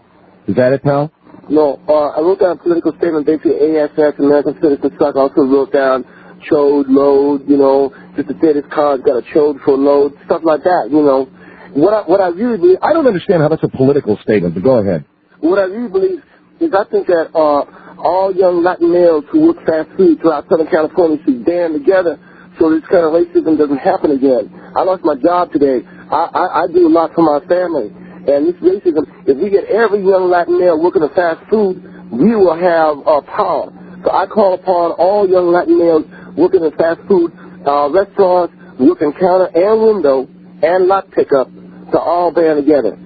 S2: Is that it, pal?
S13: No, I wrote down a political statement, basically ASS, American Citizens Suck. I also wrote down chode, load, you know, just to say this car's got a chode for load, stuff like that, you know. What I really believe...
S2: I don't understand how that's a political statement, but go ahead.
S13: What I really believe is I think that all young Latin males who work fast food throughout Southern California should band together so this kind of racism doesn't happen again. I lost my job today. I do a lot for my family. And this racism, if we get every young Latin male working at fast food, we will have power. So I call upon all young Latin males working at fast food restaurants, working counter and window and lot pickup to all band together.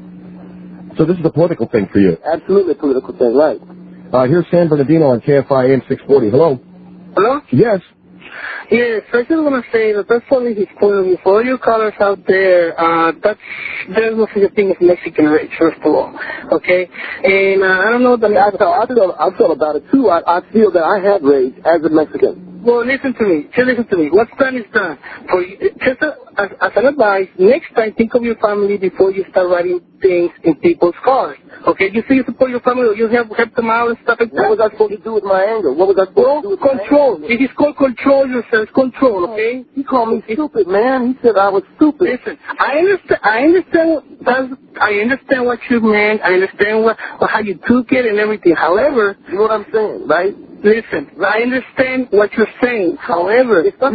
S2: So this is a political thing for you?
S13: Absolutely a political thing, right.
S2: Here's San Bernardino on KFI AM 640. Hello?
S15: Hello?
S2: Yes.
S15: Yes, I just want to say that that's only his point of view. For all you callers out there, there's no such a thing as Mexican race, first of all, okay? And I don't know that...
S13: I feel about it, too. I feel that I have race as a Mexican.
S15: Well, listen to me. Just listen to me. What's done is done. For you, just as an advice, next time think of your family before you start writing things in people's cars. Okay? You say you support your family, or you help them out and stuff like that.
S13: What was I supposed to do with my anger? What was I supposed to do with
S15: control. It is called control yourself. Control, okay?
S13: He called me stupid, man. He said I was stupid.
S15: Listen, I understand what you meant. I understand how you took it and everything. However,
S13: you know what I'm saying, right?
S15: Listen, I understand what you're saying. However,
S13: it's called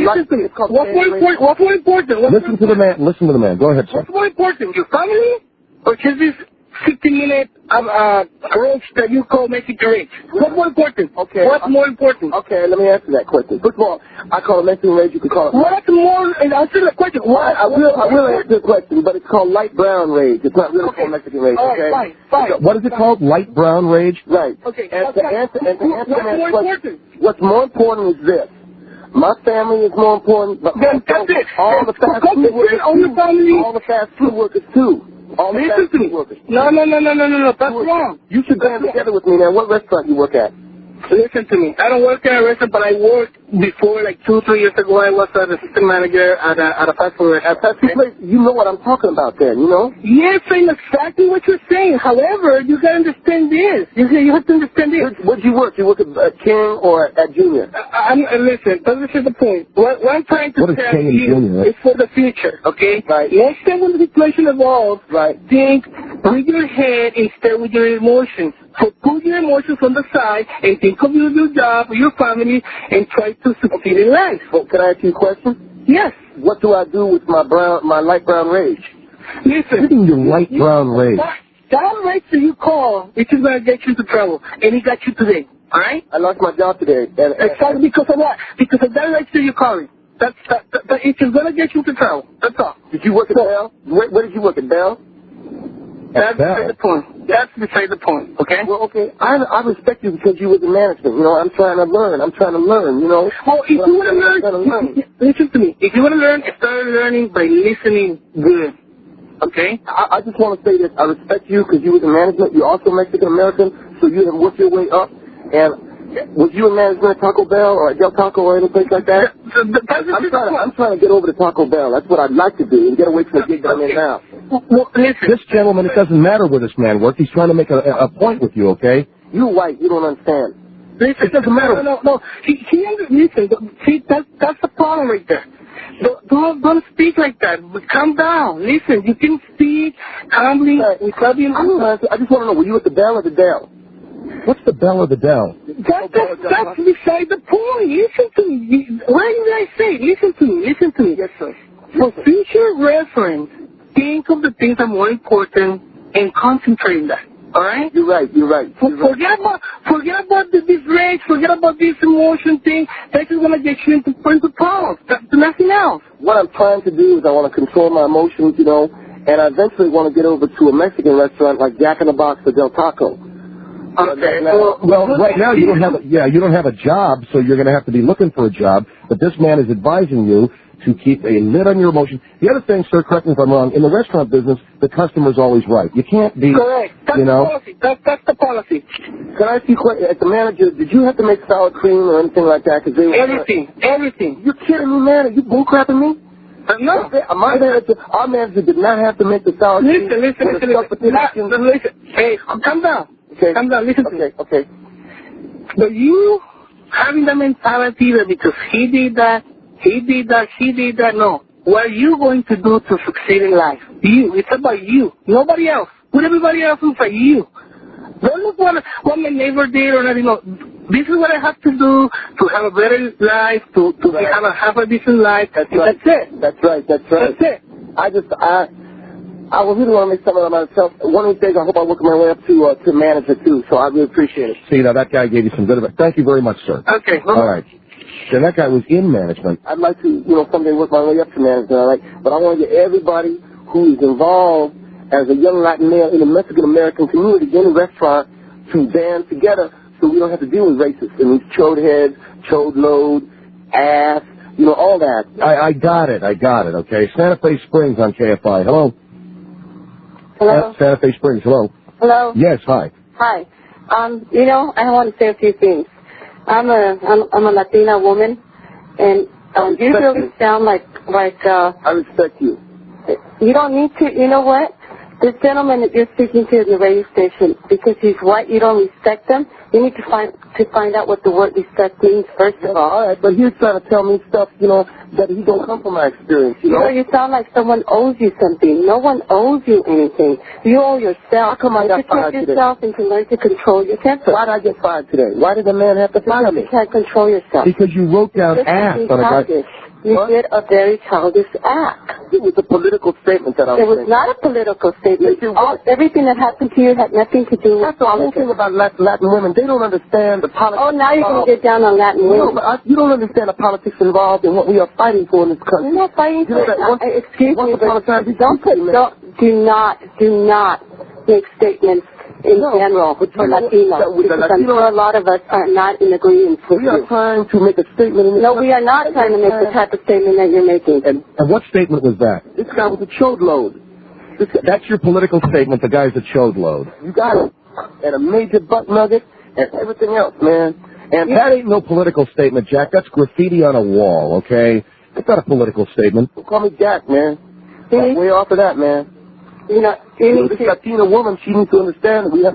S15: what's more important?
S2: Listen to the man. Listen to the man. Go ahead, sir.
S15: What's more important, your family or just this 15-minute roach that you call Mexican Rage? What's more important?
S13: Okay.
S15: What's more important?
S13: Okay, let me answer that question. First of all, I call it Mexican Rage. You can call it.
S15: What's more? Answer the question.
S13: I will answer the question, but it's called light brown rage. It's not really called Mexican Rage.
S15: All
S13: okay.
S15: Right, fine.
S2: What is it called? Light brown rage.
S13: Right.
S15: Okay.
S13: And to answer that question,
S15: important?
S13: What's more important is this. My family is more important, but
S15: then that's it.
S13: All the fast food workers too. All the fast food workers too.
S15: Listen to me. No. That's wrong.
S13: You should band together with me now. What restaurant you work at?
S15: Listen to me. I don't work at a restaurant, but I worked before, like 2-3 years ago. I was an assistant manager at a fast food restaurant.
S13: At fast food place, you know what I'm talking about then, you know?
S15: Yes, I know exactly what you're saying. However, you got to understand this. You have to understand this.
S13: Where'd you work? You work at King or at Junior?
S15: Listen, this is the point. What I'm trying to tell you is for the future, okay?
S13: Right.
S15: Next time when the situation evolves,
S13: right,
S15: think with your head instead with your emotions. So put your emotions on the side and think of your job, your family, and try to succeed in life.
S13: Well, can I ask you a question?
S15: Yes.
S13: What do I do with my light brown rage?
S15: Listen.
S2: Your light brown rage.
S15: That rage that you call, it is going to get you into trouble. And it got you today. All right?
S13: I lost my job today.
S15: Exactly because of what? Because of that rage that you're calling. It is going to get you into trouble. That's all.
S13: Did you work at Bell? Where did you work at Bell?
S15: That's beside the point. That's beside the point, okay?
S2: Well, okay, I respect you because you was in management. You know, I'm trying to learn, you know.
S15: Well, if you want to learn, listen to me. If you want to learn, start learning by listening good, okay?
S2: I just want to say this. I respect you because you was in management. You're also Mexican-American, so you have worked your way up. And was you in management at Taco Bell or at Del Taco or any place like that? I'm trying to get over to Taco Bell. That's what I'd like to do and get away from the gig that I'm in now.
S15: Well, listen.
S2: This gentleman, it doesn't matter where this man worked. He's trying to make a point with you, okay? You're white. You don't understand.
S15: Listen,
S2: it doesn't matter.
S15: No. Listen, see, that's the problem right there. Don't speak like that. Calm down. Listen, you can speak calmly without being rude.
S2: I just want to know, were you at the Bell or the Dell? What's the Bell or the Dell?
S15: That's beside the point. Listen to me. Why did I say? Listen to me. Yes, sir. For future reference, think of the things that are more important and concentrate on that. All right?
S2: You're right.
S15: Forget about this race. Forget about this emotion thing. That's just going to get you into problems. Nothing else.
S2: What I'm trying to do is I want to control my emotions, you know, and I eventually want to get over to a Mexican restaurant like Jack in the Box or Del Taco.
S15: Okay.
S2: Well, right now you don't have a job, so you're going to have to be looking for a job. But this man is advising you to keep a lid on your emotions. The other thing, sir, correct me if I'm wrong, in the restaurant business, the customer's always right. You can't be,
S15: correct. That's
S2: you know.
S15: The policy. That's the policy.
S2: Can I ask you a question? As the manager, did you have to make sour cream or anything like that? Cause they
S15: Everything.
S2: You're kidding me, man? Are you bullcrapping me?
S15: No.
S2: Our manager did not have to make the sour cream.
S15: Listen. Hey, calm down.
S2: Okay.
S15: Calm down, listen to me.
S2: Okay.
S15: But you having the mentality that because he did that, she did that, no. What are you going to do to succeed in life? You. It's about you. Nobody else. Put everybody else in for you. Don't look what my neighbor did or nothing. No. This is what I have to do to have a better life, to have a decent life. That's it.
S2: That's right.
S15: That's it.
S2: I really want to make something of myself. One of these days, I hope I work my way up to manager, too, so I really appreciate it. See, now, that guy gave you some good advice. Thank you very much, sir.
S15: Okay.
S2: All right. Then that guy was in management. I'd like to, someday work my way up to management, but I want to get everybody who is involved as a young Latin male in the Mexican-American community in a restaurant to band together so we don't have to deal with racists and these chode heads, chode load, ass, all that. I got it, okay. Santa Fe Springs on KFI. Hello?
S14: Hello?
S2: Santa Fe Springs, hello.
S14: Hello?
S2: Yes, hi.
S14: Hi. I want to say a few things. I'm a Latina woman, and you really sound like
S2: I respect you.
S14: You don't need to. You know what? This gentleman that you're speaking to in the radio station, because he's white, you don't respect him. You need to find out what the word respect means first of all.
S2: All right, but he's trying to tell me stuff, that he don't come from my experience. You
S14: know, you sound like someone owes you something. No one owes you anything. You owe yourself.
S2: How come I got fired today?
S14: Yourself and to learn to control your temper.
S2: Why did I get fired today? Why did the man have to fire me?
S14: You can't control yourself.
S2: Because you wrote down ass on a guy.
S14: You did a very childish act.
S2: It was a political statement that I was
S14: saying. It was not a political statement. Everything that happened to you had nothing to do with
S2: politics. That's the whole thing about Latin women. They don't understand the politics.
S14: Oh, now you're going to get down on Latin women.
S2: No, but you don't understand the politics involved in what we are fighting for in this country.
S14: We're not fighting for it. Excuse me, but do not make statements in general for Latinos, because I'm sure a lot of us are not in agreement with you.
S2: We are trying to make a statement in this
S14: country. We are not trying to make the type of statement that you're making.
S2: And what statement was that? This guy was a chode load. That's your political statement, the guy's a chode load. You got it. And a major butt nugget and everything else, man. And that ain't no political statement, Jack. That's graffiti on a wall, okay? It's not a political statement. Call me Jack, man. Way off of that, man. This Latina woman, she needs to understand that we have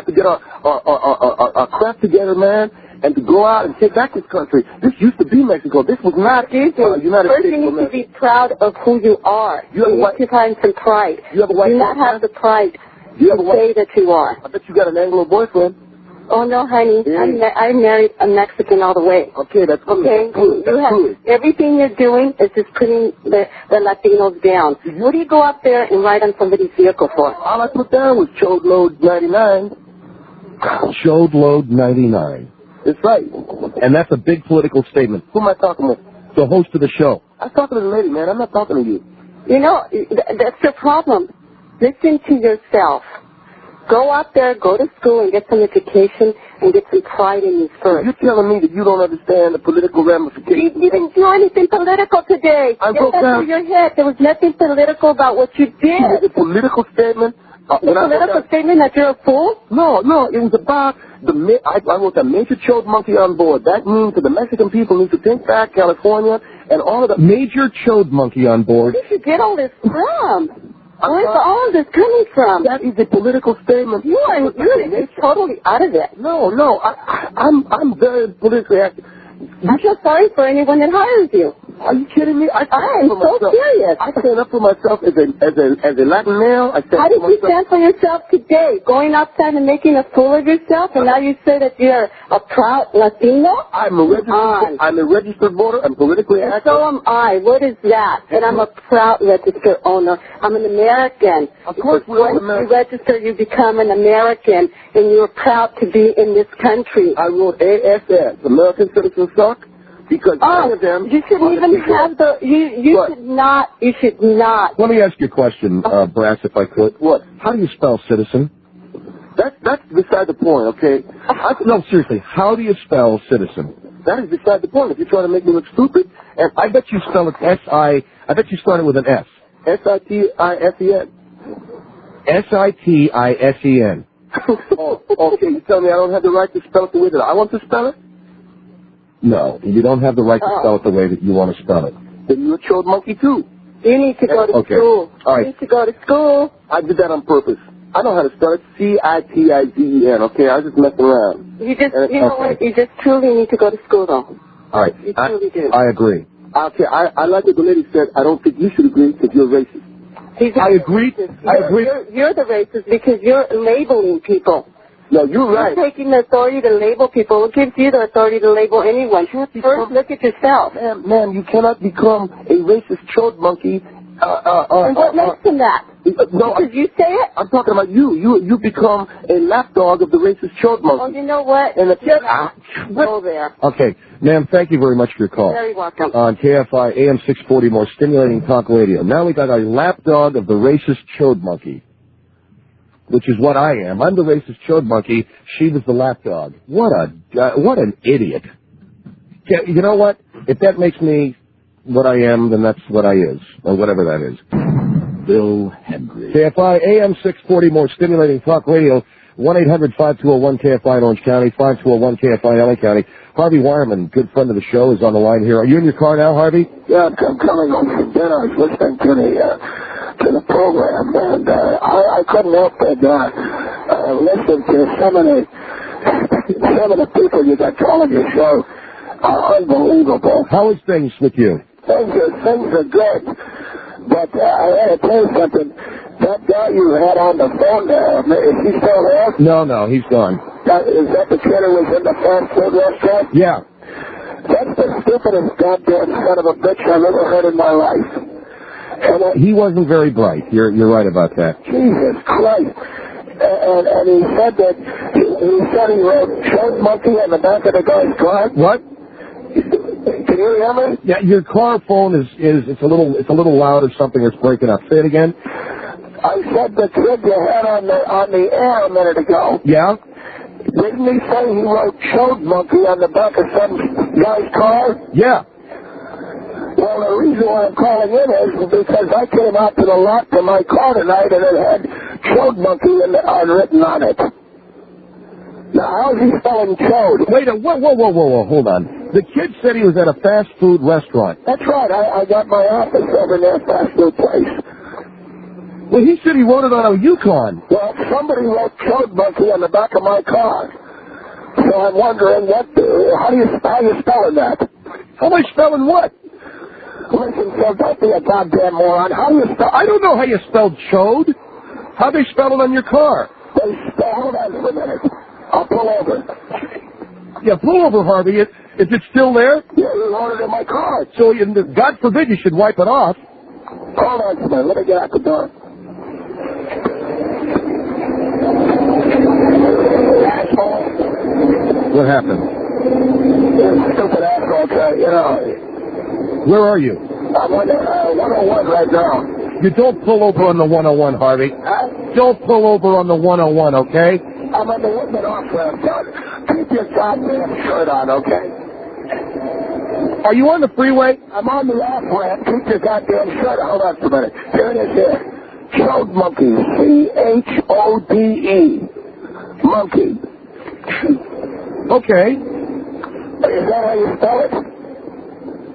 S2: to get our crap together, man, and to go out and take back this country. This used to be Mexico. This was not United States.
S14: First, you need to be proud of who you are. You need to find some pride.
S2: You have a white
S14: do not have the pride to say that you are.
S2: I bet you got an Anglo boyfriend.
S14: Oh, no, honey. Yeah. I married a Mexican all the way.
S2: Okay, that's good.
S14: Okay?
S2: Good.
S14: Everything you're doing is just putting the Latinos down. What do you go out there and ride on somebody's vehicle for?
S2: All I put down was Chode Load 99. Chode Load 99. That's right. And that's a big political statement. Who am I talking with? The host of the show. I'm talking to the lady, man. I'm not talking to you.
S14: That's the problem. Listen to yourself. Go out there, go to school, and get some education and get some pride in you first.
S2: You're telling me that you don't understand the political ramifications?
S14: You didn't do anything political today.
S2: I
S14: Get
S2: wrote
S14: that
S2: down.
S14: through your head. There was nothing political about what you did.
S2: It was a political statement.
S14: A political statement that you're a fool?
S2: No, it was about I wrote the major chode monkey on board. That means that the Mexican people need to take back California and all of the major chode monkey on board.
S14: Where did you get all this from? Where's all of this coming from?
S2: That is a political statement.
S14: You're totally out of it.
S2: No, I'm very politically active.
S14: I feel sorry for anyone that hires you.
S2: Are you kidding me? I
S14: am so serious.
S2: I stand up for myself as a Latin male.
S14: How did you stand for yourself today? Going outside and making a fool of yourself, and now you say that you're a proud Latino?
S2: I'm a registered voter. I'm politically active.
S14: So am I. What is that? And I'm a proud registered owner. I'm an American.
S2: Of course, we're all American.
S14: Once you register, you become an American, and you're proud to be in this country.
S2: I wrote ASS, American Citizens Suck. Because none of them.
S14: You shouldn't even have the. You should not.
S2: Let me ask you a question, Brass, if I could. What? How do you spell citizen? That's beside the point, okay? No, seriously. How do you spell citizen? That is beside the point. If you're trying to make me look stupid, and I bet you spell it I bet you start it with an S. S-I-T-I-S-E-N. S-I-T-I-S-E-N. Oh, okay. You tell me I don't have the right to spell it the way that I want to spell it? No, you don't have the right to spell it the way that you want to spell it. Then you're a chode monkey, too.
S14: You need to go to school.
S2: All right.
S14: You need to go to school.
S2: I did that on purpose. I know how to spell it. C-I-T-I-Z-E-N, okay? I was just messing around.
S14: You know what? You just truly need to go to school, though.
S2: All right.
S14: You truly do.
S2: I agree. Okay, I like what the lady said. I don't think you should agree because you're racist. I agree.
S14: You're the racist because you're labeling people.
S2: No, you're right.
S14: You're taking the authority to label people. What gives you the authority to label anyone? First, look at yourself.
S2: Ma'am, you cannot become a racist chode monkey.
S14: And what makes him that?
S2: No,
S14: because you say it?
S2: I'm talking about you. You become a lapdog of the racist chode monkey.
S14: Oh, you know what?
S2: And
S14: Go there.
S2: Okay, ma'am, thank you very much for your call.
S14: Very welcome.
S2: On KFI AM 640, more stimulating talk radio. Now we got a lapdog of the racist chode monkey, which is what I am. I'm the racist chode monkey. She was the lapdog. What an idiot. You know what? If that makes me what I am, then that's what I is, or whatever that is. Bill Henry. KFI AM 640, more stimulating talk radio. 1-800-5201-KFI in Orange County, 5201-KFI in LA County. Harvey Wireman, good friend of the show, is on the line here. Are you in your car now, Harvey?
S13: Yeah, I'm coming home from dinner. I was listening to the program, and I couldn't help but listen to some of the people you got calling your show. Unbelievable.
S2: How is things with you?
S13: Things are good. But I had to tell you something. That guy you had on the phone there, is he still there?
S2: No, he's gone.
S13: Is that the kid who was in the fast food restaurant?
S2: Yeah.
S13: That's the stupidest goddamn son of a bitch I've ever heard in my life. And
S2: he wasn't very bright. You're right about that.
S13: Jesus Christ. And he said that he wrote chode monkey on the back of the guy's car.
S2: What?
S13: Can you hear me?
S2: Yeah, your car phone is it's a little loud or something. It's breaking up. Say it again.
S13: I said the kid you had on the air a minute ago.
S2: Yeah.
S13: Didn't he say he wrote chode monkey on the back of some guy's car?
S2: Yeah.
S13: Well, the reason why I'm calling in is because I came out to the lot to my car tonight and it had chode monkey written on it. Now, how's he spelling chode?
S2: Wait whoa, hold on. The kid said he was at a fast food restaurant.
S13: That's right. I got my office over there, fast food place.
S2: Well, he said he wrote it on a Yukon.
S13: Well, somebody wrote chode monkey on the back of my car. So I'm wondering how you spelling that?
S2: How am I spelling what?
S13: Listen, so don't be a goddamn moron. How do you spell?
S2: I don't know how you spelled chode. How they spell it on your car?
S13: They spell it on for a minute. I'll pull over.
S2: Yeah, pull over, Harvey. Is it still there?
S13: Yeah, you wrote it in my car.
S2: So, God forbid you should wipe it off.
S13: Hold on a minute. Let me get out the door. Asshole.
S2: What happened?
S13: You stupid asshole,
S2: Where are you?
S13: I'm on 101 right now.
S2: You don't pull over on the 101, Harvey. Don't pull over on the 101, okay?
S13: I'm on the woman off ramp, son. Keep your goddamn shirt on, okay?
S2: Are you on the freeway?
S13: I'm on the off ramp. Keep your goddamn shirt on. Hold on for a minute. Here it is here. Chode monkey. C-H-O-D-E. Monkey.
S2: Okay.
S13: Is that how you spell it?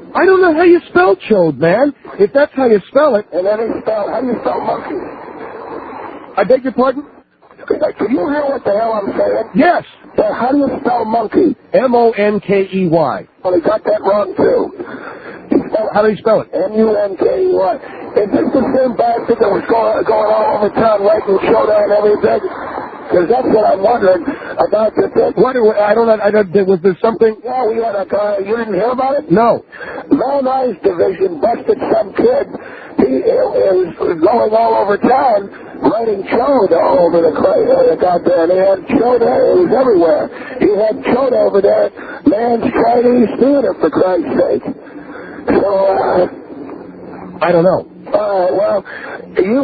S2: I don't know how you spell chode, man. If that's how you spell it.
S13: And then how do you spell monkey?
S2: I beg your pardon?
S13: Can you hear what the hell I'm saying?
S2: Yes.
S13: How do you spell monkey?
S2: M-O-N-K-E-Y.
S13: Well, he got that wrong, too.
S2: How do you spell it?
S13: M-U-N-K-E-Y. Is this the same bastard that was going all over town writing showdown and everything? Because that's what I'm wondering about this.
S2: Was there something?
S13: Yeah, we had a guy. You didn't hear about it?
S2: No.
S13: Van Nuys Division busted some kid. He was going all over town writing chode all over the goddamn. He had chode. It was everywhere. He had chode over there. Man's Chinese theater, for Christ's sake. So,
S2: I don't know.
S13: Well, you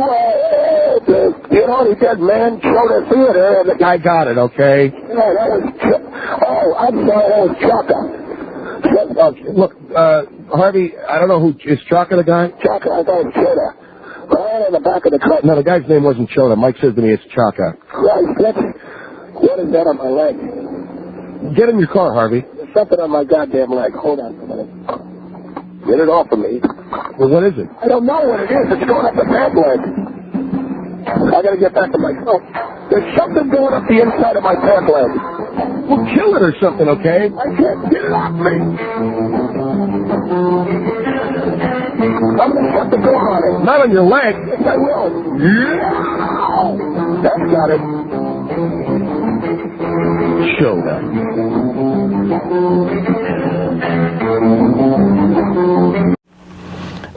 S13: know, he said man Chota Theater. And
S2: I got it, okay?
S13: Yeah, that was... I'm sorry, that was Chaka.
S2: Look, Harvey, I don't know who... Is Chaka the guy?
S13: Chaka, I thought it was Chota. Right in the back of the car.
S2: No, the guy's name wasn't Chota. Mike says to me it's Chaka.
S13: Christ, what is that on my leg?
S2: Get in your car, Harvey.
S13: There's something on my goddamn leg. Hold on for a minute. Get it off of me.
S2: Well, what is it?
S13: I don't know what it is. It's going up the pant leg. I gotta get back to my... Oh, there's something going up the inside of my pant leg.
S2: Well, kill it or something, okay?
S13: I can't get it off me. I'm gonna shut the door on it.
S2: Not on your leg.
S13: Yes, I will. Yeah. That's got it.
S2: Show that.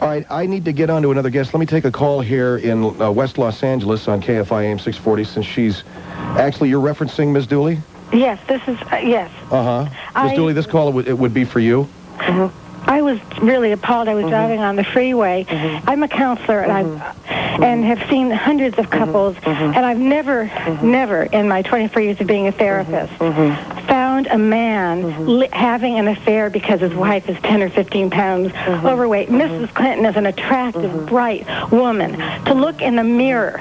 S2: All right, I need to get on to another guest. Let me take a call here in West Los Angeles on KFI AM 640, since she's... Actually, you're referencing Ms. Dooley?
S16: Yes, this is... yes.
S2: Uh-huh. Ms. Dooley, this call would be for you?
S16: Mm-hmm. I was really appalled. I was driving on the freeway. I'm a counselor, and have seen hundreds of couples, and I've never in my 24 years of being a therapist found a man having an affair because his wife is 10 or 15 pounds overweight. Mrs. Clinton is an attractive, bright woman. To look in the mirror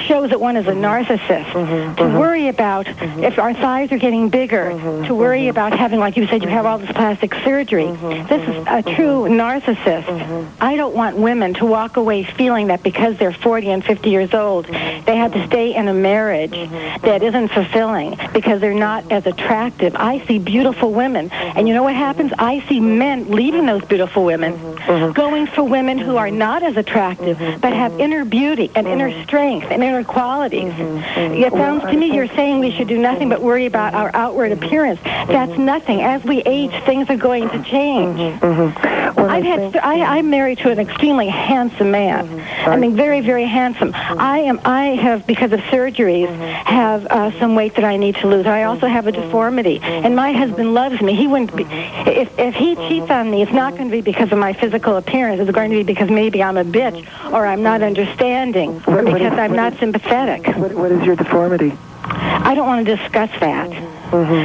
S16: shows that one is a narcissist. To worry about if our thighs are getting bigger, to worry about having, like you said, you have all this plastic surgery. This is a true narcissist. I don't want women to walk away feeling that because they're 40 and 50 years old, they have to stay in a marriage that isn't fulfilling because they're not as attractive. I see beautiful women, and you know what happens? I see men leaving those beautiful women, going for women who are not as attractive, but have inner beauty and inner strength and inner qualities. It sounds to me you're saying we should do nothing but worry about our outward appearance. That's nothing. As we age, things are going to change. I'm married to an extremely handsome man. I mean, very, very handsome. I have, because of surgeries, have some weight that I need to lose. I also have a deformity, and my husband loves me. He wouldn't be, if he cheats on me, it's not going to be because of my physical appearance. It's going to be because maybe I'm a bitch, or I'm not understanding, or because I'm not sympathetic.
S1: What is your deformity?
S16: I don't want to discuss that.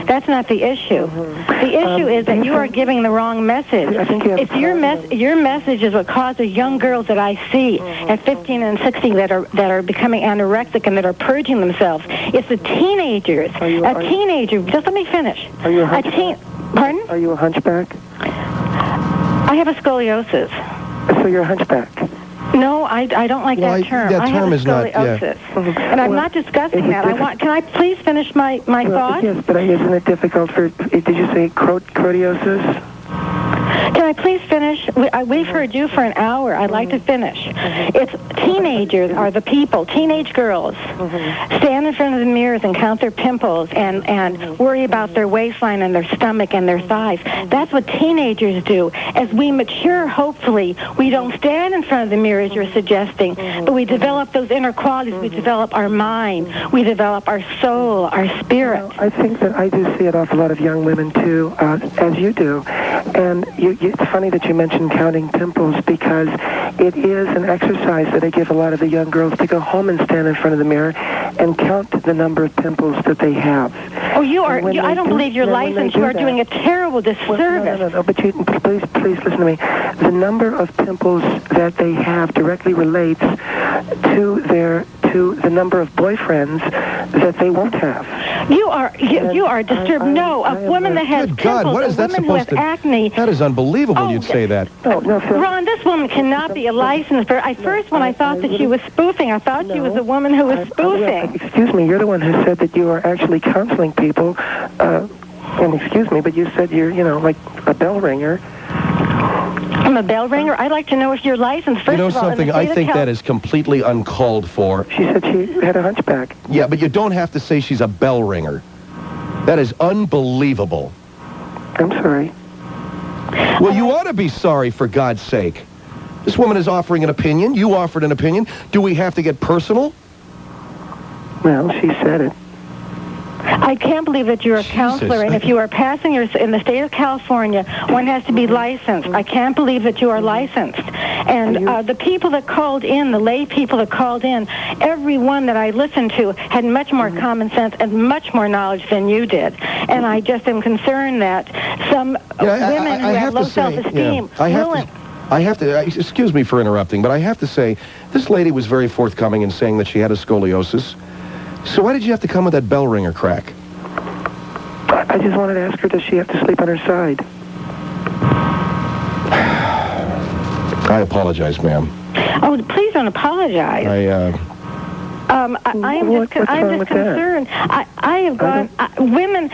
S16: That's not the issue. The issue is that you are giving the wrong message. If your message is what causes young girls that I see at 15 and 16 that are becoming anorexic and that are purging themselves, it's the teenagers. A teenager. Just let me finish.
S1: Are you a hunchback?
S16: Pardon?
S1: Are you a hunchback?
S16: I have a scoliosis.
S1: So you're a hunchback.
S16: No, I don't like that term.
S2: That term is not.
S16: Yeah. And I'm not discussing that. Can I please finish my thought?
S1: Yes, but isn't it difficult for? Did you say crotiosis?
S16: Can I please finish? We've heard you for an hour. I'd like to finish. It's teenagers are the people, teenage girls, stand in front of the mirrors and count their pimples and worry about their waistline and their stomach and their thighs. That's what teenagers do. As we mature, hopefully, we don't stand in front of the mirrors you're suggesting, but we develop those inner qualities. We develop our mind. We develop our soul, our spirit.
S1: Well, I think that I do see an awful lot of young women, too, as you do. And you it's funny that you mentioned counting pimples, because it is an exercise that I give a lot of the young girls to go home and stand in front of the mirror and count the number of pimples that they have.
S16: Oh, I don't believe you're licensed. You are doing a terrible disservice.
S1: No, but please listen to me. The number of pimples that they have directly relates to the number of boyfriends that they won't have.
S16: You are disturbed. No, a woman that has pimples,
S17: what is
S16: a
S17: that
S16: woman who has acne.
S17: That is unbelievable. You'd say that.
S1: No, Phil.
S16: Ron, this woman cannot be a licensed. When I thought that she was spoofing, I thought she was a woman who was spoofing.
S1: Excuse me, you're the one who said that you are actually counseling people. And excuse me, but you said you're, like a bell ringer.
S16: I'm a bell ringer. I'd like to know if you're licensed. First of all,
S17: something? I think that is completely uncalled for.
S1: She said she had a hunchback.
S17: Yeah, but you don't have to say she's a bell ringer. That is unbelievable.
S1: I'm sorry.
S17: Well, you ought to be sorry, for God's sake. This woman is offering an opinion. You offered an opinion. Do we have to get personal?
S1: Well, she said it.
S16: I can't believe that you're a counselor, and if you are passing in the state of California, one has to be licensed. I can't believe that you are licensed. And the people that called in, the lay people that called in, every one that I listened to had much more common sense and much more knowledge than you did. And I just am concerned that some women who have low self-esteem
S17: I have to, excuse me for interrupting, but I have to say, this lady was very forthcoming in saying that she had a scoliosis. So why did you have to come with that bell ringer crack?
S1: I just wanted to ask her, does she have to sleep on her side?
S17: I apologize, ma'am.
S16: Oh, please don't apologize. I'm just concerned. I have gone. Women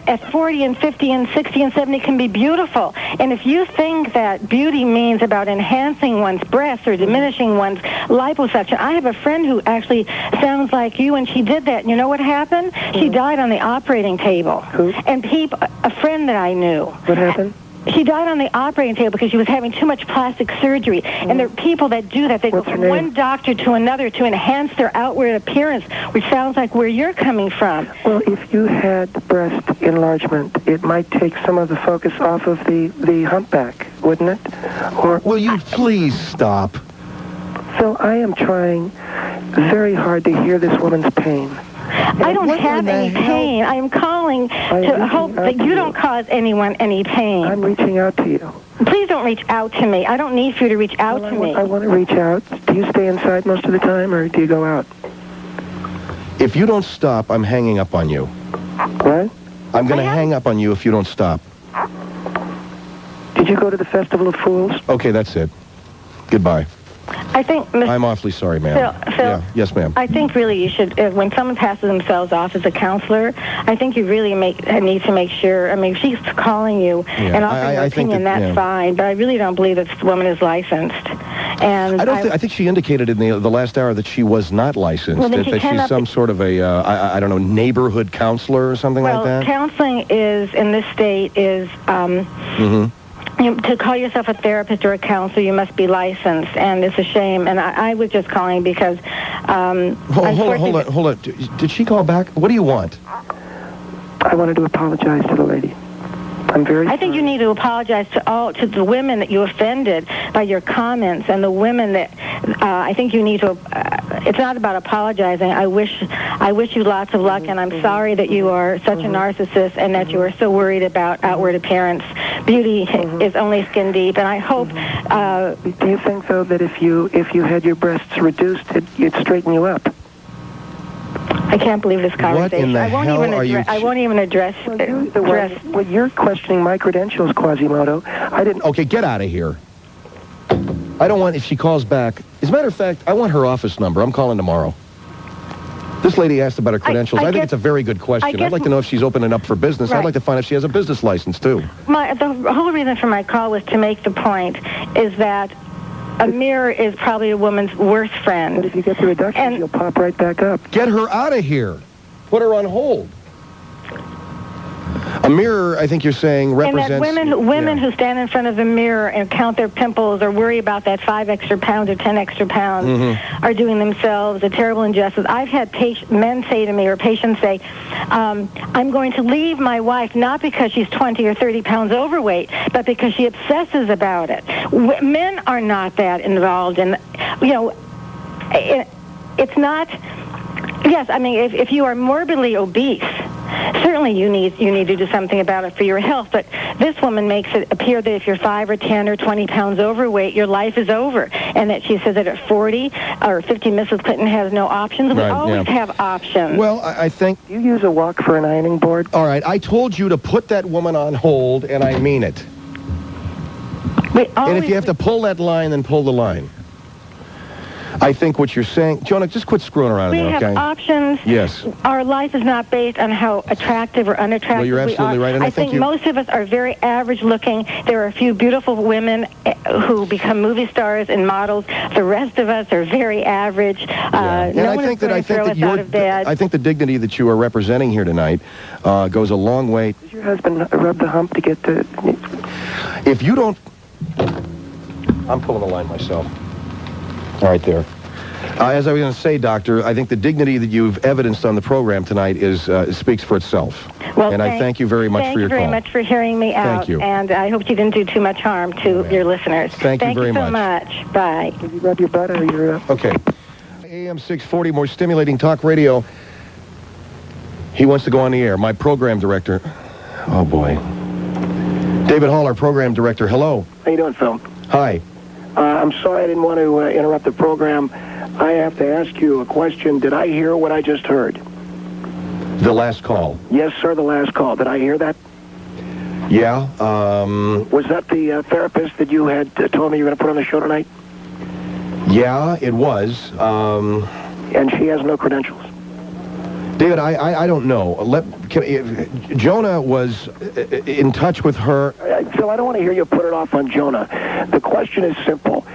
S16: at 40 and 50 and 60 and 70 can be beautiful. And if you think that beauty means about enhancing one's breasts or diminishing one's liposuction, I have a friend who actually sounds like you, and she did that. And you know what happened? She died on the operating table.
S1: Who?
S16: And a friend that I knew.
S1: What happened?
S16: She died on the operating table because she was having too much plastic surgery. And there are people that do that. They go from one doctor to another to enhance their outward appearance, which sounds like where you're coming from.
S1: Well, if you had breast enlargement, it might take some of the focus off of the humpback, wouldn't it? Or
S17: will you please stop?
S1: Phil, I am trying very hard to hear this woman's pain.
S16: I don't have any pain. I am calling to hope that you don't cause anyone any pain.
S1: I'm reaching out to you.
S16: Please don't reach out to me. I don't need for you to reach out to me.
S1: I want to reach out. Do you stay inside most of the time, or do you go out?
S17: If you don't stop, I'm hanging up on you.
S1: What?
S17: I'm going to hang up on you if you don't stop.
S1: Did you go to the Festival of Fools?
S17: Okay, that's it. Goodbye.
S16: I think...
S17: I'm awfully sorry, ma'am.
S16: Phil,
S17: yeah. Yes, ma'am.
S16: I think really you should, when someone passes themselves off as a counselor, I think you really need to make sure, I mean, if she's calling you and offering her opinion, that's fine, but I really don't believe that this woman is licensed. And
S17: I think she indicated in the last hour that she was not licensed, that she's some sort of a, I don't know, neighborhood counselor or something like that?
S16: Well, counseling is, in this state, is... to call yourself a therapist or a counselor, you must be licensed, and it's a shame. And I was just calling because...
S17: Hold on. Did she call back? What do you want?
S1: I wanted to apologize to the lady. I'm very sorry.
S16: I think you need to apologize to the women that you offended by your comments, and the women that I think you need to. It's not about apologizing. I wish you lots of luck, and I'm sorry that you are such a narcissist and that you are so worried about outward appearance. Beauty is only skin deep, and I hope.
S1: Do you think though that if you had your breasts reduced, it'd straighten you up?
S16: I can't believe this conversation.
S17: What in the hell are you...
S16: I won't even address...
S1: Well, you're questioning my credentials, Quasimodo. I didn't...
S17: Okay, get out of here. I don't want... If she calls back... As a matter of fact, I want her office number. I'm calling tomorrow. This lady asked about her credentials. I think it's a very good question. I'd like to know if she's opening up for business. Right. I'd like to find out if she has a business license, too.
S16: The whole reason for my call was to make the point is that a mirror is probably a woman's worst friend.
S1: But if you get the reduction, you'll pop right back up.
S17: Get her out of here. Put her on hold. A mirror, I think you're saying, represents...
S16: And that women who stand in front of the mirror and count their pimples or worry about that 5 extra pounds or 10 extra pounds are doing themselves a terrible injustice. I've had men say to me, or patients say, I'm going to leave my wife not because she's 20 or 30 pounds overweight, but because she obsesses about it. Men are not that involved in, it's not... Yes, I mean, if you are morbidly obese, certainly you need to do something about it for your health. But this woman makes it appear that if you're 5 or 10 or 20 pounds overweight, your life is over. And that she says that at 40 or 50, Mrs. Clinton has no options. We always have options.
S17: Well, I think...
S1: Do you use a wok for an ironing board?
S17: All right, I told you to put that woman on hold, and I mean it. And if you have to pull that line, then pull the line. I think what you're saying... Jonah, just quit screwing around
S16: we
S17: there, okay?
S16: have options.
S17: Yes.
S16: Our life is not based on how attractive or unattractive
S17: well, you're absolutely
S16: we are.
S17: right. And
S16: I think most of us are very average looking. There are a few beautiful women who become movie stars and models. The rest of us are very average. No one is going to throw us out of bed.
S17: I think the dignity that you are representing here tonight goes a long way.
S1: Does your husband rub the hump to get to...
S17: If you don't... I'm pulling the line myself. Right there. As I was going to say, Doctor, I think the dignity that you've evidenced on the program tonight speaks for itself.
S16: Well,
S17: and I thank you very much for your call.
S16: Thank you very much for hearing me out.
S17: Thank you.
S16: And I hope you didn't do too much harm to your listeners.
S17: Thank you very
S16: so much. Bye.
S1: Did you rub your butt or your...
S17: Okay. AM 640, more stimulating talk radio. He wants to go on the air. My program director. Oh, boy. David Hall, our program director. Hello.
S18: How you doing, Phil?
S17: Hi.
S18: I'm sorry I didn't want to interrupt the program. I have to ask you a question. Did I hear what I just heard?
S17: The last call.
S18: Yes, sir, the last call. Did I hear that?
S17: Yeah.
S18: Was that the therapist that you had told me you were going to put on the show tonight?
S17: Yeah, it was.
S18: And she has no credentials?
S17: David, I don't know. Jonah was in touch with her.
S18: Phil, I don't want to hear you put it off on Jonah. The question is simple.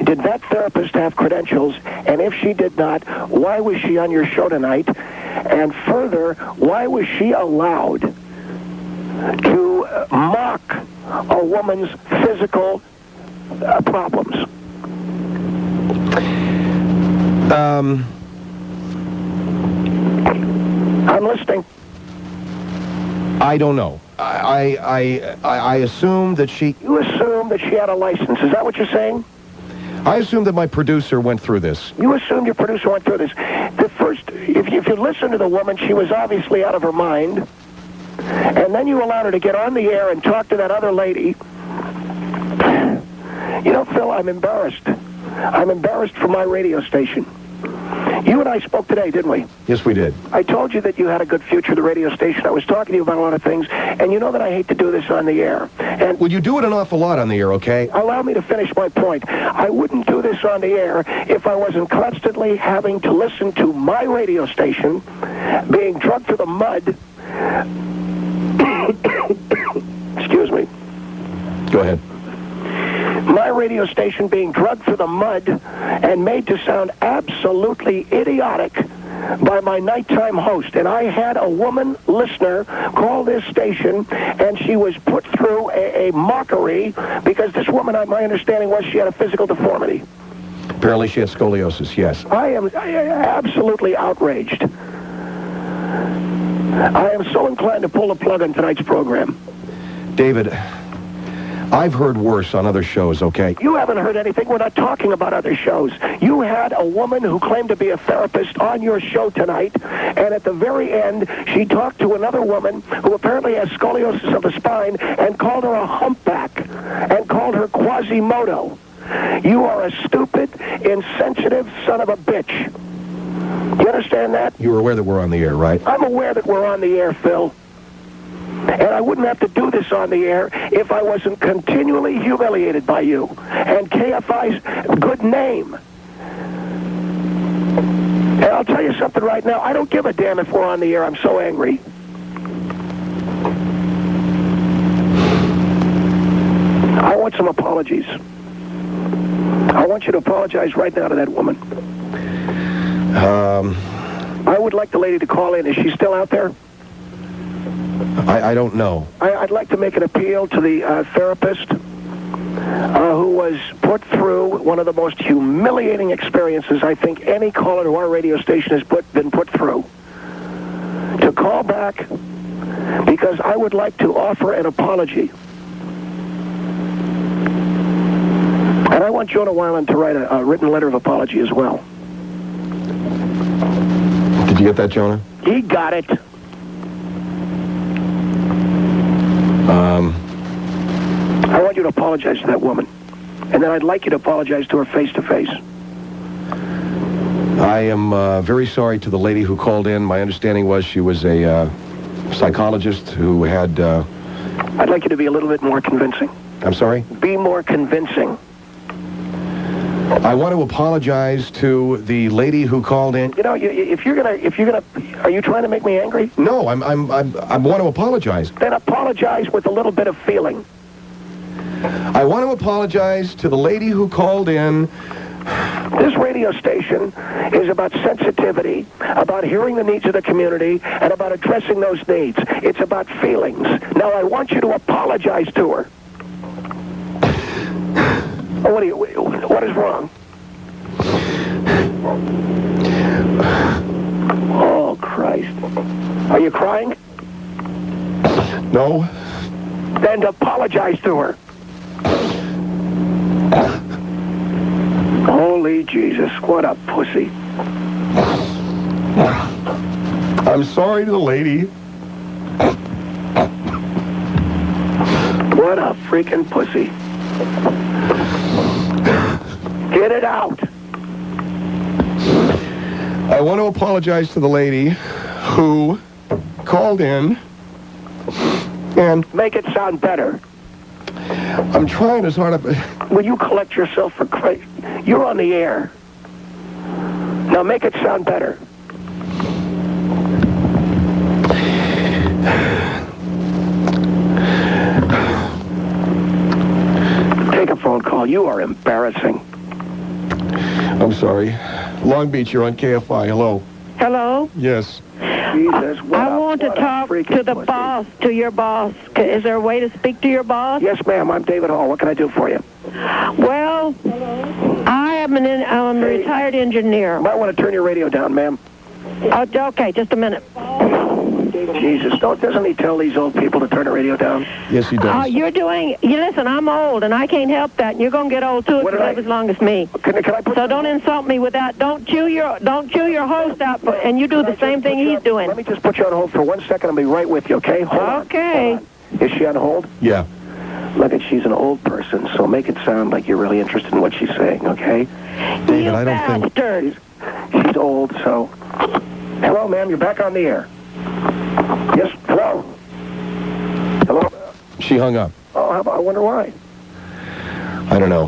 S18: Did that therapist have credentials? And if she did not, why was she on your show tonight? And further, why was she allowed to mock a woman's physical problems? I'm listening.
S17: I don't know. I assume that she...
S18: You assume that she had a license. Is that what you're saying?
S17: I assume that my producer went through this.
S18: You assumed your producer went through this. If you listen to the woman, she was obviously out of her mind. And then you allowed her to get on the air and talk to that other lady. You know, Phil, I'm embarrassed. I'm embarrassed for my radio station. You and I spoke today, didn't we?
S17: Yes, we did.
S18: I told you that you had a good future at the radio station. I was talking to you about a lot of things, and you know that I hate to do this on the air. And
S17: well, you do it an awful lot on the air, okay?
S18: Allow me to finish my point. I wouldn't do this on the air if I wasn't constantly having to listen to my radio station being drugged through the mud. Excuse me.
S17: Go ahead.
S18: My radio station being drugged through the mud and made to sound absolutely idiotic by my nighttime host. And I had a woman listener call this station, and she was put through a mockery because this woman, my understanding was she had a physical deformity.
S17: Apparently she had scoliosis, yes.
S18: I am absolutely outraged. I am so inclined to pull the plug on tonight's program.
S17: David, I've heard worse on other shows, okay?
S18: You haven't heard anything. We're not talking about other shows. You had a woman who claimed to be a therapist on your show tonight, and at the very end, she talked to another woman who apparently has scoliosis of the spine and called her a humpback and called her Quasimodo. You are a stupid, insensitive son of a bitch. You understand that?
S17: You're aware that we're on the air, right?
S18: I'm aware that we're on the air, Phil. And I wouldn't have to do this on the air if I wasn't continually humiliated by you and KFI's good name. And I'll tell you something right now. I don't give a damn if we're on the air. I'm so angry. I want some apologies. I want you to apologize right now to that woman. I would like the lady to call in. Is she still out there?
S17: I don't know.
S18: I'd like to make an appeal to the therapist who was put through one of the most humiliating experiences I think any caller to our radio station has been put through. To call back, because I would like to offer an apology. And I want Jonah Weiland to write a written letter of apology as well.
S17: Did you get that, Jonah?
S18: He got it. I want you to apologize to that woman. And then I'd like you to apologize to her face-to-face.
S17: I am very sorry to the lady who called in. My understanding was she was a psychologist who had...
S18: I'd like you to be a little bit more convincing.
S17: I'm sorry?
S18: Be more convincing.
S17: I want to apologize to the lady who called in.
S18: You know, if you're gonna, are you trying to make me angry?
S17: No, I want to apologize.
S18: Then apologize with a little bit of feeling.
S17: I want to apologize to the lady who called in.
S18: This radio station is about sensitivity, about hearing the needs of the community, and about addressing those needs. It's about feelings. Now, I want you to apologize to her. Oh, what is wrong? Oh, Christ. Are you crying?
S17: No.
S18: Then apologize to her. Holy Jesus, what a pussy.
S17: I'm sorry to the lady.
S18: What a freaking pussy. Get it out.
S17: I want to apologize to the lady who called in and...
S18: Make it sound better.
S17: I'm trying to sort of...
S18: Will you collect yourself for Christ? You're on the air. Now make it sound better. Take a phone call. You are embarrassing.
S17: I'm sorry. Long Beach, you're on KFI. Hello.
S16: Hello?
S17: Yes.
S18: Jesus,
S16: I want to talk to the boss, to your boss. Is there a way to speak to your boss?
S18: Yes, ma'am. I'm David Hall. What can I do for you?
S16: Well, I'm a retired engineer.
S18: You might want to turn your radio down, ma'am.
S16: Okay, just a minute.
S18: Jesus, doesn't he tell these old people to turn the radio down?
S17: Yes, he does.
S16: Listen, I'm old, and I can't help that, and you're going to get old, too, if you live as long as me. So don't insult me with that. Don't chew your host out, and you do the same thing he's doing.
S18: Let me just put you on hold for 1 second. I'll be right with you, okay? Hold on.
S16: Okay.
S18: Is she on hold?
S17: Yeah.
S18: Look, she's an old person, so make it sound like you're really interested in what she's saying, okay?
S17: David, I don't think...
S18: She's old, so... Hello, ma'am, you're back on the air. Yes, hello? Hello?
S17: She hung up.
S18: Oh, I wonder why.
S17: I don't know.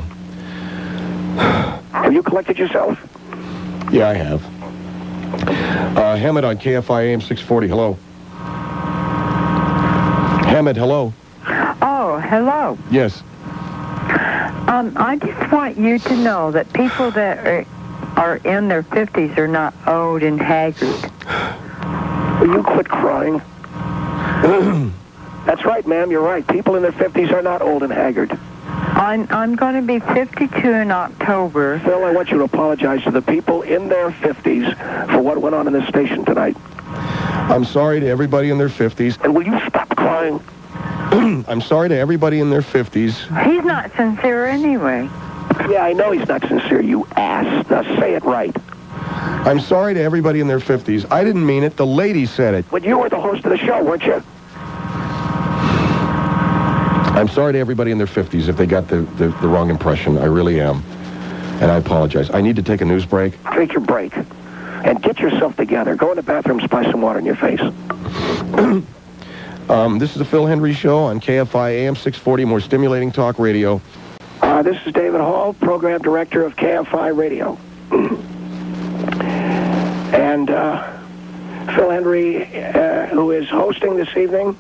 S18: Have you collected yourself?
S17: Yeah, I have. Hammond on KFI AM 640. Hello. Hammond, hello.
S19: Oh, hello.
S17: Yes.
S19: I just want you to know that people that are in their 50s are not old and haggard.
S18: Will you quit crying? That's right, ma'am. You're right. People in their 50s are not old and haggard.
S19: I'm going to be 52 in October.
S18: Phil, I want you to apologize to the people in their 50s for what went on in this station tonight.
S17: I'm sorry to everybody in their 50s.
S18: And will you stop crying?
S17: I'm sorry to everybody in their 50s.
S19: He's not sincere anyway.
S18: Yeah, I know he's not sincere, you ass. Now say it right.
S17: I'm sorry to everybody in their 50s. I didn't mean it. The lady said it.
S18: But you were the host of the show, weren't you?
S17: I'm sorry to everybody in their 50s if they got the wrong impression. I really am. And I apologize. I need to take a news break.
S18: Take your break. And get yourself together. Go in the bathroom, splash some water in your face.
S17: This is the Phil Hendry Show on KFI AM 640, more stimulating talk radio.
S18: This is David Hall, Program Director of KFI Radio. And Phil Hendry, who is hosting this evening,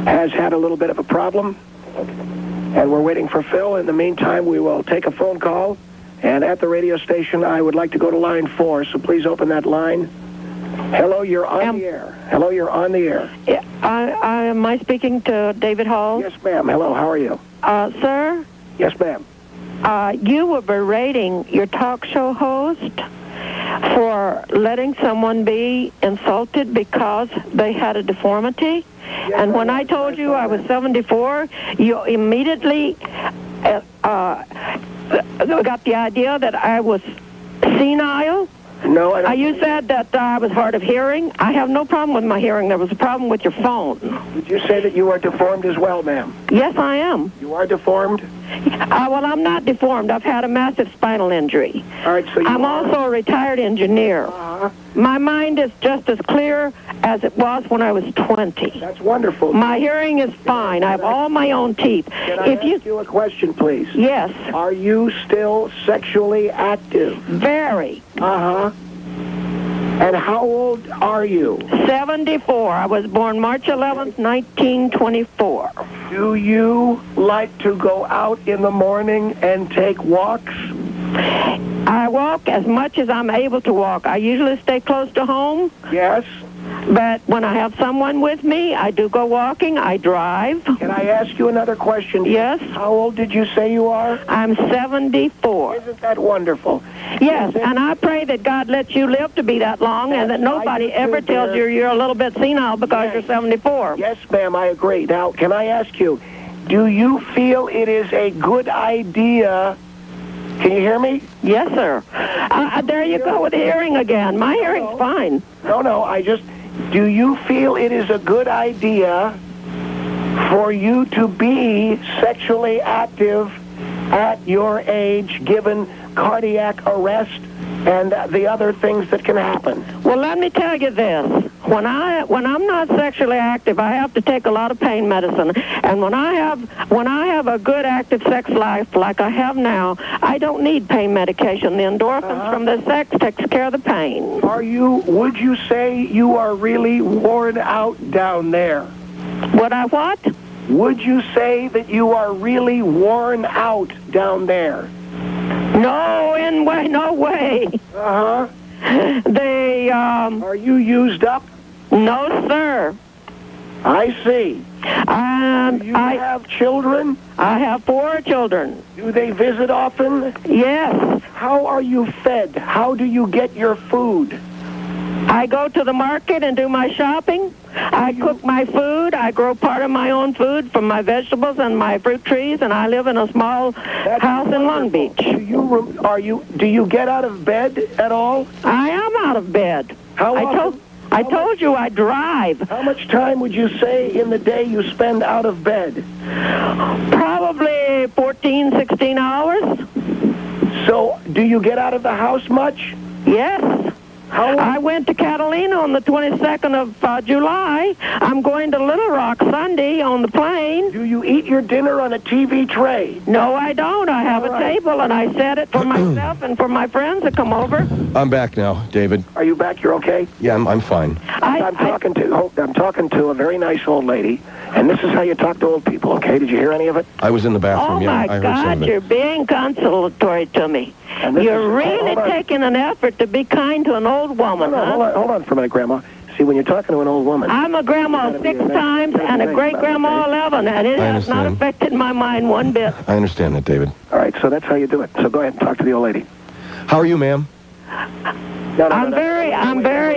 S18: has had a little bit of a problem, and we're waiting for Phil. In the meantime, we will take a phone call, and at the radio station, I would like to go to line 4, so please open that line. Hello, you're on the air. Hello, you're on the air.
S20: Am I speaking to David Hall?
S18: Yes, ma'am. Hello, how are you?
S20: Sir?
S18: Yes, ma'am.
S20: You were berating your talk show host for letting someone be insulted because they had a deformity. Yes, and when I told you I was 74, you immediately got the idea that I was senile.
S18: No, I don't.
S20: You said that I was hard of hearing. I have no problem with my hearing. There was a problem with your phone.
S18: Did you say that you are deformed as well, ma'am?
S20: Yes, I am.
S18: You are deformed?
S20: Well, I'm not deformed. I've had a massive spinal injury.
S18: All right, so
S20: I'm also a retired engineer. My mind is just as clear as it was when I was 20.
S18: That's wonderful.
S20: My hearing is fine. I have all my own teeth.
S18: Can I ask you a question, please?
S20: Yes.
S18: Are you still sexually active?
S20: Very.
S18: Uh-huh. And how old are you?
S20: 74. I was born March 11th, 1924.
S18: Do you like to go out in the morning and take walks?
S20: I walk as much as I'm able to walk. I usually stay close to home.
S18: Yes.
S20: But when I have someone with me, I do go walking. I drive.
S18: Can I ask you another question?
S20: Yes.
S18: How old did you say you are?
S20: I'm 74.
S18: Isn't that wonderful?
S20: Yes, and I pray that God lets you live to be that long and that nobody ever tells you you're a little bit senile because you're 74.
S18: Yes, ma'am, I agree. Now, can I ask you, do you feel it is a good idea? Can you hear me?
S20: Yes, sir. There you go with the hearing again. My hearing's fine.
S18: No, do you feel it is a good idea for you to be sexually active at your age, given cardiac arrest and the other things that can happen?
S20: Well, let me tell you this. When I'm not sexually active, I have to take a lot of pain medicine. And when I have a good active sex life like I have now, I don't need pain medication. The endorphins from the sex takes care of the pain.
S18: Would you say you are really worn out down there?
S20: Would I what?
S18: Would you say that you are really worn out down there?
S20: No way.
S18: Uh-huh.
S20: Are
S18: you used up?
S20: No, sir.
S18: I see. Do you have children?
S20: I have 4 children.
S18: Do they visit often?
S20: Yes.
S18: How are you fed? How do you get your food?
S20: I go to the market and do my shopping. I cook my food. I grow part of my own food from my vegetables and my fruit trees, and I live in a small house in Long Beach.
S18: Do you get out of bed at all?
S20: I am out of bed.
S18: How often?
S20: I told you I drive.
S18: How much time would you say in the day you spend out of bed?
S20: Probably 14, 16 hours.
S18: So, do you get out of the house much?
S20: Yes. I went to Catalina on the 22nd of July. I'm going to Little Rock Sunday on the plane.
S18: Do you eat your dinner on a TV tray?
S20: No, I don't. I have a table, and I set it for myself and for my friends that come over.
S17: I'm back now, David.
S18: Are you back? You're okay?
S17: Yeah, I'm fine.
S18: I'm talking to a very nice old lady, and this is how you talk to old people, okay? Did you hear any of it?
S17: I was in the bathroom,
S20: Oh,
S17: yeah.
S20: my
S17: I heard some
S20: God,
S17: of it.
S20: you're being consolatory to me. You're really taking an effort to be kind to an old woman, huh?
S18: Hold on for a minute, Grandma. See, when you're talking to an old woman...
S20: I'm a grandma 6 times and a great-grandma 11, and it has not affected my mind one bit.
S17: I understand that, David.
S18: All right, so that's how you do it. So go ahead and talk to the old lady.
S17: How are you, ma'am?
S20: I'm very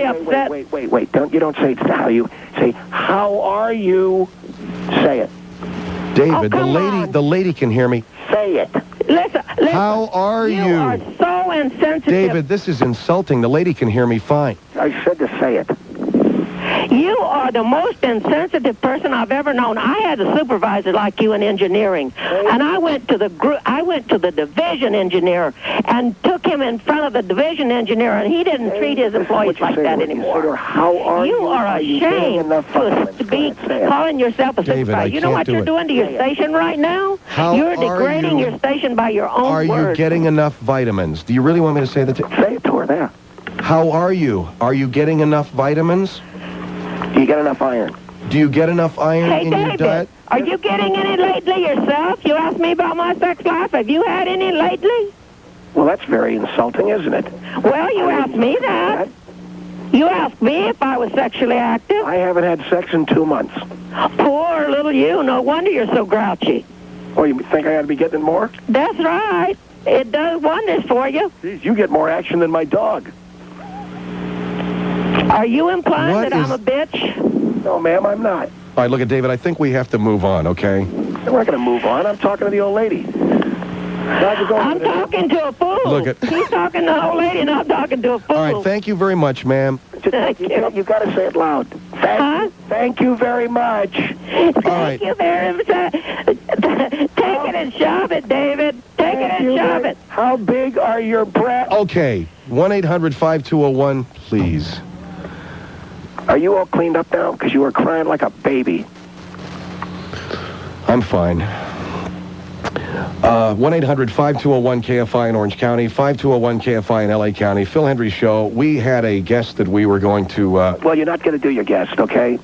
S20: upset.
S18: Wait. You don't say how you. Say, how are you? Say it.
S17: David, the lady can hear me.
S18: Say it.
S20: Listen.
S17: How are you?
S20: You are so insensitive.
S17: David, this is insulting. The lady can hear me fine.
S18: I said to say it.
S20: You are the most insensitive person I've ever known. I had a supervisor like you in engineering, and I went to the division engineer and took him in front of the division engineer, and he didn't treat his employees like that anymore.
S18: How are you?
S20: You are ashamed to be calling yourself a supervisor. You know what you're doing to your station right now? You're degrading your station by your own
S17: words. Are you getting enough vitamins? Do you really want me to say that?
S18: Say it to her there.
S17: How are you? Are you getting enough vitamins?
S18: Do you get enough iron?
S17: Do you get enough iron in your diet?
S20: Are you getting any lately yourself? You asked me about my sex life. Have you had any lately?
S18: Well, that's very insulting, isn't it?
S20: Well, you asked me that. You asked me if I was sexually active.
S18: I haven't had sex in 2 months.
S20: Poor little you. No wonder you're so grouchy.
S18: Oh, you think I ought to be getting more?
S20: That's right. It does wonders for you.
S18: Jeez, you get more action than my dog.
S20: Are you implying that I'm a bitch?
S18: No, ma'am, I'm not.
S17: All right, look at David. I think we have to move on, okay?
S18: We're not going to move on. I'm talking to the old lady.
S20: I'm talking to a fool.
S17: Look at-
S20: He's talking to the old lady, and I'm talking to a fool.
S17: All right, thank you very much, ma'am.
S20: Thank you.
S18: You got to say it loud. Thank you very much.
S20: Thank you very much. Take it and shove it, David. Take it and shove it.
S18: How big are your breasts?
S17: Okay, 1-800-5201, please.
S18: Are you all cleaned up now? Because you were crying like a baby.
S17: I'm fine. 1-800-5201-KFI in Orange County, 5201-KFI in L.A. County. Phil Hendry Show. We had a guest that we were going to...
S18: Well, you're not going to do your guest, okay?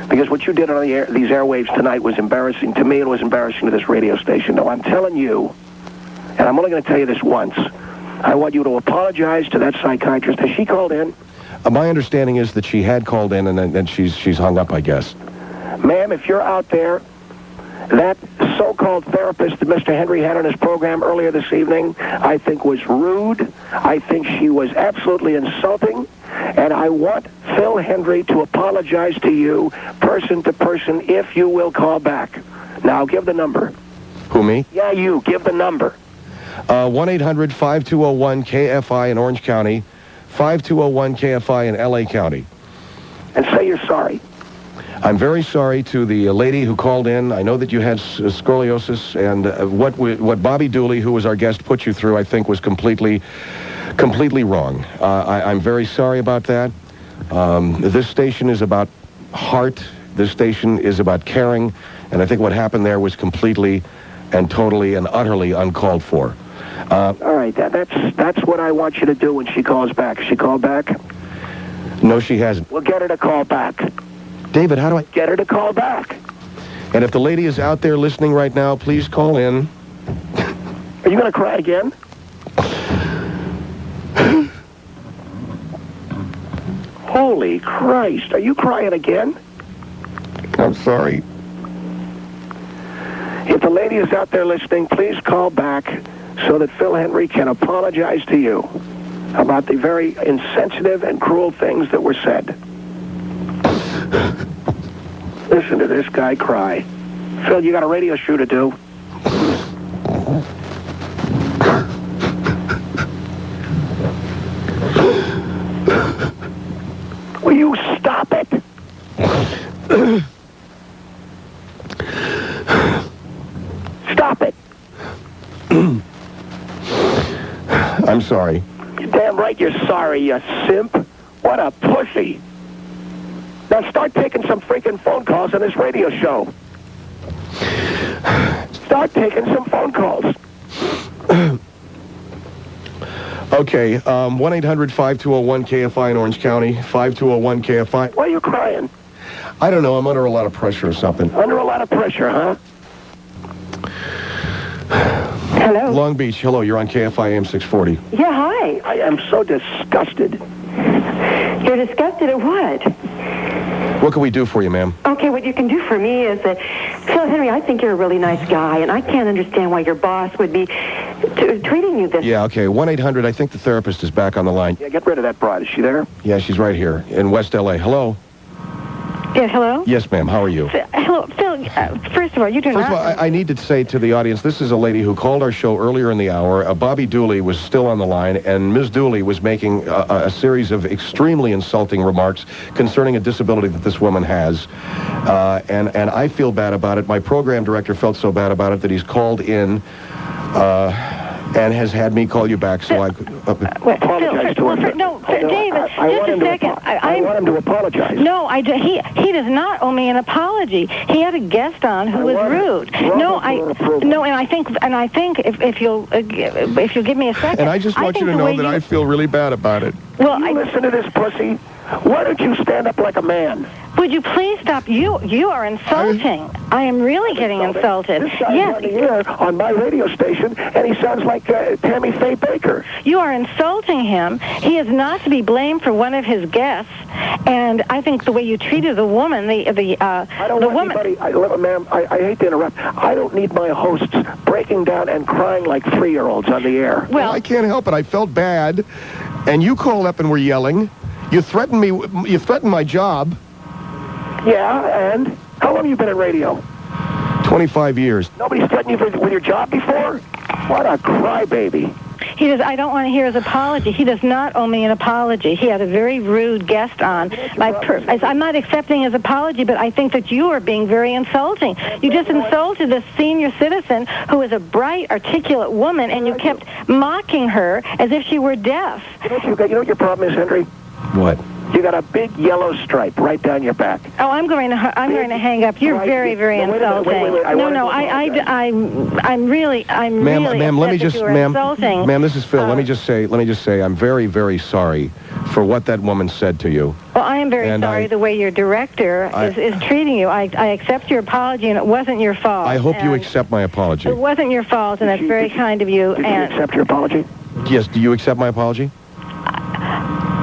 S18: Because what you did on the these airwaves tonight was embarrassing to me. It was embarrassing to this radio station. No, I'm telling you, and I'm only going to tell you this once. I want you to apologize to that psychiatrist. Has she called in?
S17: My understanding is that she had called in and she's hung up, I guess.
S18: Ma'am, if you're out there, that so-called therapist that Mr. Henry had on his program earlier this evening, I think was rude. I think she was absolutely insulting. And I want Phil Hendry to apologize to you, person to person, if you will call back. Now, give the number.
S17: Who, me?
S18: Yeah, you. Give the number.
S17: 1-800-5201-KFI in Orange County, 5201-KFI in L.A. County.
S18: And say you're sorry.
S17: I'm very sorry to the lady who called in. I know that you had scoliosis, and what Bobby Dooley, who was our guest, put you through, I think, was completely wrong. I'm very sorry about that. This station is about heart. This station is about caring, and I think what happened there was completely and totally and utterly uncalled for.
S18: All right, that's what I want you to do when she calls back. She called back?
S17: No, she hasn't.
S18: Well, get her to call back.
S17: David, how do I...
S18: Get her to call back.
S17: And if the lady is out there listening right now, please call in.
S18: Are you going to cry again? Holy Christ, are you crying again?
S17: I'm sorry.
S18: If the lady is out there listening, please call back so that Phil Henry can apologize to you about the very insensitive and cruel things that were said. Listen to this guy cry. Phil, you got a radio show to do. Will you stop it? Stop it.
S17: I'm sorry.
S18: You're damn right you're sorry, you simp. What a pussy. Now start taking some freaking phone calls on this radio show. Start taking some phone calls.
S17: Okay, 1-800-5201-KFI in Orange County, 5201-KFI.
S18: Why are you crying?
S17: I don't know, I'm under a lot of pressure or something.
S18: Under a lot of pressure, huh?
S16: Hello?
S17: Long Beach, hello, you're on KFI AM 640.
S16: Yeah, hi.
S18: I am so disgusted.
S16: You're disgusted at what?
S17: What can we do for you, ma'am?
S16: Okay, what you can do for me is that, Phil Henry, I think you're a really nice guy, and I can't understand why your boss would be treating you this.
S17: Yeah, okay, 1-800, I think the therapist is back on the line.
S18: Yeah, get rid of that broad. Is she there?
S17: Yeah, she's right here in West L.A. Hello?
S16: Yeah, hello?
S17: Yes, ma'am, how are you?
S16: Hello, Phil, first of all, you do
S17: First
S16: not...
S17: of all, I need to say to the audience, this is a lady who called our show earlier in the hour. Bobby Dooley was still on the line, and Ms. Dooley was making a series of extremely insulting remarks concerning a disability that this woman has. And I feel bad about it. My program director felt so bad about it that he's called in and has had me call you back so I could...
S18: apologize to him.
S16: No, David, just a second.
S18: I want him to apologize.
S16: No, he does not owe me an apology. He had a guest on who was rude. No, and I think if you'll give me a second.
S17: And I just want you to know that I feel really bad about it.
S16: Well,
S18: listen to this pussy. Why don't you stand up like a man?
S16: Well, Would you please stop? You are insulting. I am really getting insulted.
S18: This guy's on the air on my radio station, and he sounds like Tammy Faye Baker.
S16: You are insulting him. He is not to be blamed for one of his guests. And I think the way you treated the woman,
S18: I don't want anybody, ma'am, I hate to interrupt. I don't need my hosts breaking down and crying like 3-year-olds on the air.
S17: Well, I can't help it. I felt bad, and you called up and were yelling. You threatened me. You threatened my job.
S18: Yeah, and how long have you been in radio?
S17: 25 years.
S18: Nobody's threatened you with your job before? What a crybaby.
S16: He does. I don't want to hear his apology. He does not owe me an apology. He had a very rude guest on. I'm not accepting his apology, but I think that you are being very insulting. You just insulted this senior citizen who is a bright, articulate woman, and you kept mocking her as if she were deaf.
S18: You know what your problem is, Henry?
S17: What?
S18: You got a big yellow stripe right down your back.
S16: Oh, I'm going to hang up. You're very, very insulting.
S18: Wait,
S16: I'm really
S17: Ma'am, let me just,
S16: insulting.
S17: Ma'am, this is Phil. Let me just say, I'm very, very sorry for what that woman said to you.
S16: Well, I am very sorry the way your director is treating you. I accept your apology, and it wasn't your fault.
S17: I hope you accept my apology.
S16: It wasn't your fault, and that's very kind of you.
S18: Did you accept your apology?
S17: Yes. Do you accept my apology?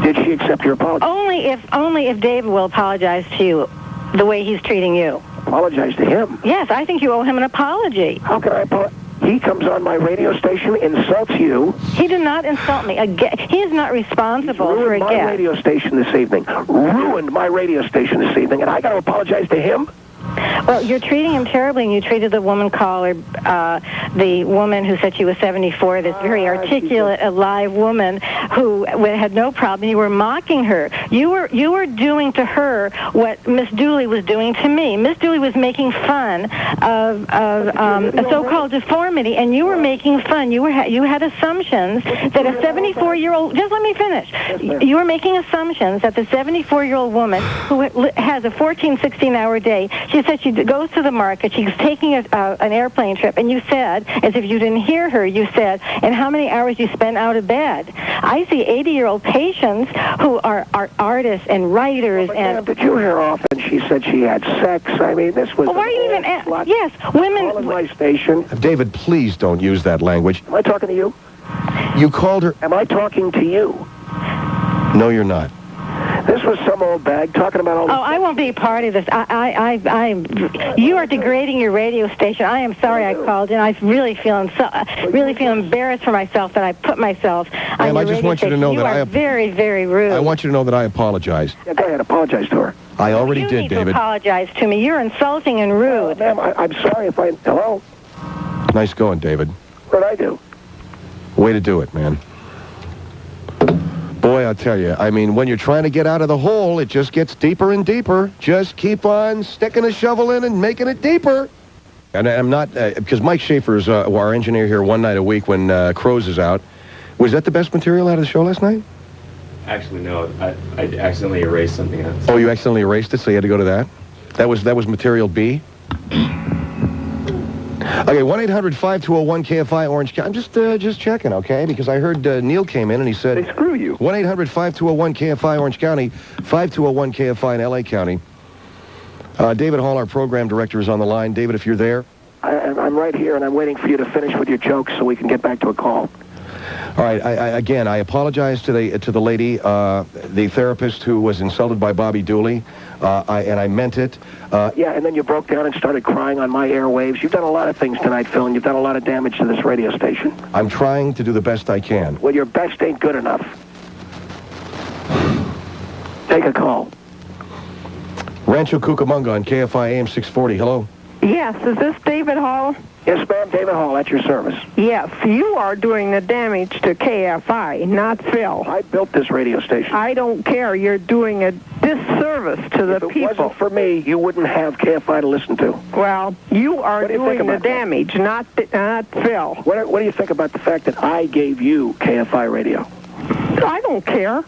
S18: Did she accept your apology?
S16: Only if David will apologize to you the way he's treating you.
S18: Apologize to him?
S16: Yes, I think you owe him an apology.
S18: How can I apologize? He comes on my radio station, insults you.
S16: He did not insult me. He is not responsible for a guest.
S18: Ruined my radio station this evening. Ruined my radio station this evening, and I got to apologize to him?
S16: Well, you're treating him terribly, and you treated the woman caller, the woman who said she was 74, this very articulate, alive woman who had no problem. You were mocking her. You were doing to her what Miss Dooley was doing to me. Miss Dooley was making fun of a so-called deformity, and you were making fun. You had assumptions that a 74-year-old. Just let me finish. You were making assumptions that the 74-year-old woman who has a 14, 16-hour day. She said she goes to the market. She's taking an airplane trip, and you said, as if you didn't hear her, you said, and how many hours you spend out of bed. I see 80-year-old patients who are artists and writers.
S18: And did you hear often she said she had sex? I mean, this was.
S16: Well, why are you even? Yes, women.
S18: On my station.
S17: David, please don't use that language.
S18: Am I talking to you?
S17: You called her.
S18: Am I talking to you?
S17: No, you're not.
S18: This was some old bag talking about all this.
S16: Oh, I won't be a part of this. You are degrading your radio station. I am sorry I called in. I really feel embarrassed for myself that I put myself on your radio station. You are very, very rude.
S17: I want you to know that I apologized.
S18: Yeah, go ahead, apologize to her.
S17: I already did,
S16: David.
S17: You need
S16: to apologize to me. You're insulting and rude.
S18: Ma'am, I'm sorry if I... Hello?
S17: Nice going, David.
S18: What'd I do?
S17: Way to do it, man. Boy, I'll tell you, I mean, when you're trying to get out of the hole, it just gets deeper and deeper. Just keep on sticking a shovel in and making it deeper. And I'm not, because Mike Schaefer's our engineer here one night a week when Crows is out. Was that the best material out of the show last night?
S21: Actually, no. I accidentally erased something else.
S17: Oh, you accidentally erased it, so you had to go to that? That was material B? Okay, 1-800-5201-KFI, Orange County. I'm just checking, okay? Because I heard Neil came in and he said...
S18: Hey, screw you.
S17: 1-800-5201-KFI, Orange County, 5201-KFI in L.A. County. David Hall, our program director, is on the line. David, if you're there.
S18: I'm right here, and I'm waiting for you to finish with your jokes so we can get back to a call.
S17: All right, again, I apologize to the lady, the therapist who was insulted by Bobby Dooley, and I meant it.
S18: Yeah, and then you broke down and started crying on my airwaves. You've done a lot of things tonight, Phil, and you've done a lot of damage to this radio station.
S17: I'm trying to do the best I can.
S18: Well, your best ain't good enough. Take a call.
S17: Rancho Cucamonga on KFI AM 640. Hello?
S19: Yes, is this David Hall?
S18: Yes, ma'am, David Hall, at your service.
S19: Yes, you are doing the damage to KFI, not Phil.
S18: I built this radio station.
S19: I don't care. You're doing a disservice to the people.
S18: If it wasn't for me, you wouldn't have KFI to listen to.
S19: Well, you are doing the damage, not Phil.
S18: What do you think about the fact that I gave you KFI radio?
S19: I don't care.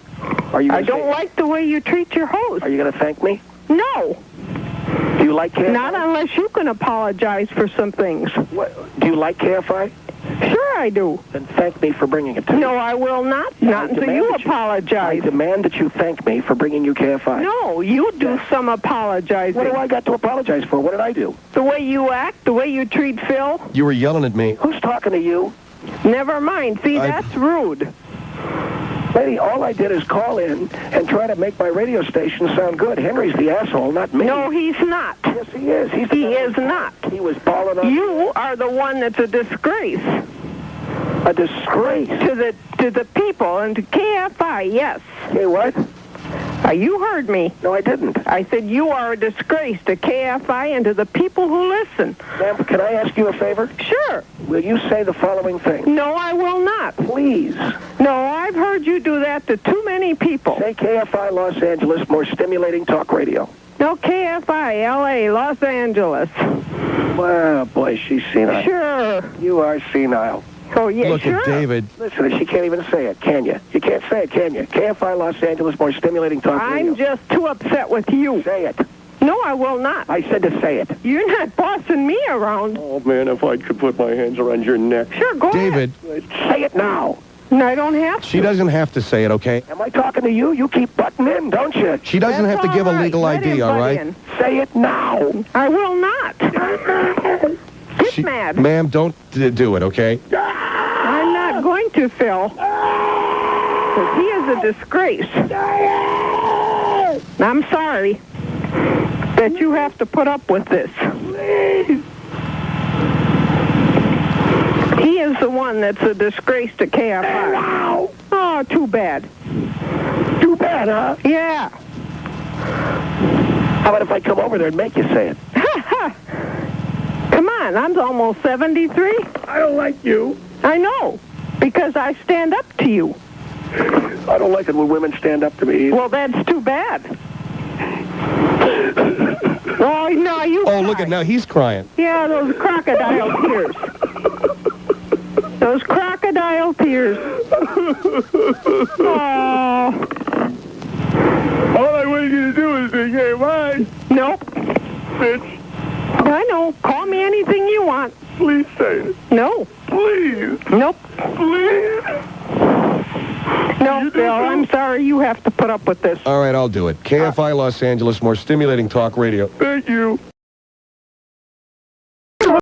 S19: I don't like the way you treat your host.
S18: Are you going to thank me?
S19: No.
S18: Do you like KFI?
S19: Not unless you can apologize for some things.
S18: What, do you like KFI?
S16: Sure I do.
S18: Then thank me for bringing it to me.
S16: No, I will not. Not until you apologize.
S18: I demand that you thank me for bringing you KFI.
S16: No, you do some apologizing.
S18: What do I got to apologize for? What did I do?
S16: The way you act, the way you treat Phil.
S17: You were yelling at me.
S18: Who's talking to you?
S16: Never mind. See, that's rude.
S18: Lady, all I did is call in and try to make my radio station sound good. Henry's the asshole, not me.
S16: No, he's not.
S18: Yes, he is.
S16: He is not.
S18: He was balling on.
S16: You are the one that's a disgrace.
S18: A disgrace?
S16: To the people and to KFI, yes.
S18: Okay, what?
S16: You heard me.
S18: No, I didn't.
S16: I said you are a disgrace to KFI and to the people who listen.
S18: Ma'am, can I ask you a favor?
S16: Sure.
S18: Will you say the following thing?
S16: No, I will not.
S18: Please.
S16: No, I've heard you do that to too many people.
S18: Say KFI Los Angeles, more stimulating talk radio.
S16: No, KFI, L.A., Los Angeles.
S18: Well, boy, she's senile.
S16: Sure.
S18: You are senile.
S16: Oh, yeah,
S17: Look
S16: sure.
S17: at David.
S18: Listen, she can't even say it, can you? You can't say it, can you? KFI Los Angeles, more stimulating talk radio.
S16: I'm just too upset with you.
S18: Say it.
S16: No, I will not.
S18: I said to say it.
S16: You're not bossing me around.
S18: Oh, man, if I could put my hands around your neck.
S16: Sure, go
S17: David.
S16: ahead.
S18: Say it now.
S16: No, I don't have to.
S17: She doesn't have to say it, okay?
S18: Am I talking to you? You keep butting in, don't you?
S17: She doesn't have to give a legal ID, all right?
S18: Say it now.
S16: I will not. Get mad.
S17: Ma'am, don't do it, okay?
S16: I'm not going to, Phil. Because he is a disgrace. I'm sorry that you have to put up with this.
S18: Please.
S16: He is the one that's a disgrace to KFI. Oh, too bad.
S18: Too bad, huh?
S16: Yeah.
S18: How about if I come over there and make you say it?
S16: Come on, I'm almost 73.
S18: I don't like you.
S16: I know, because I stand up to you.
S18: I don't like it when women stand up to me either.
S16: Well, that's too bad. Oh, no, you
S17: Oh, look at now, he's crying.
S16: Yeah, those crocodile tears. Those crocodile tears. Oh.
S18: All I want you to do is say, hey, bye.
S16: Nope.
S18: Bitch.
S16: I know. Call me anything you want.
S18: Please say it.
S16: No.
S18: Please.
S16: Nope.
S18: Please.
S16: No, Bill, I'm sorry. You have to put up with this.
S17: All right, I'll do it. KFI Los Angeles, more stimulating talk radio.
S18: Thank you.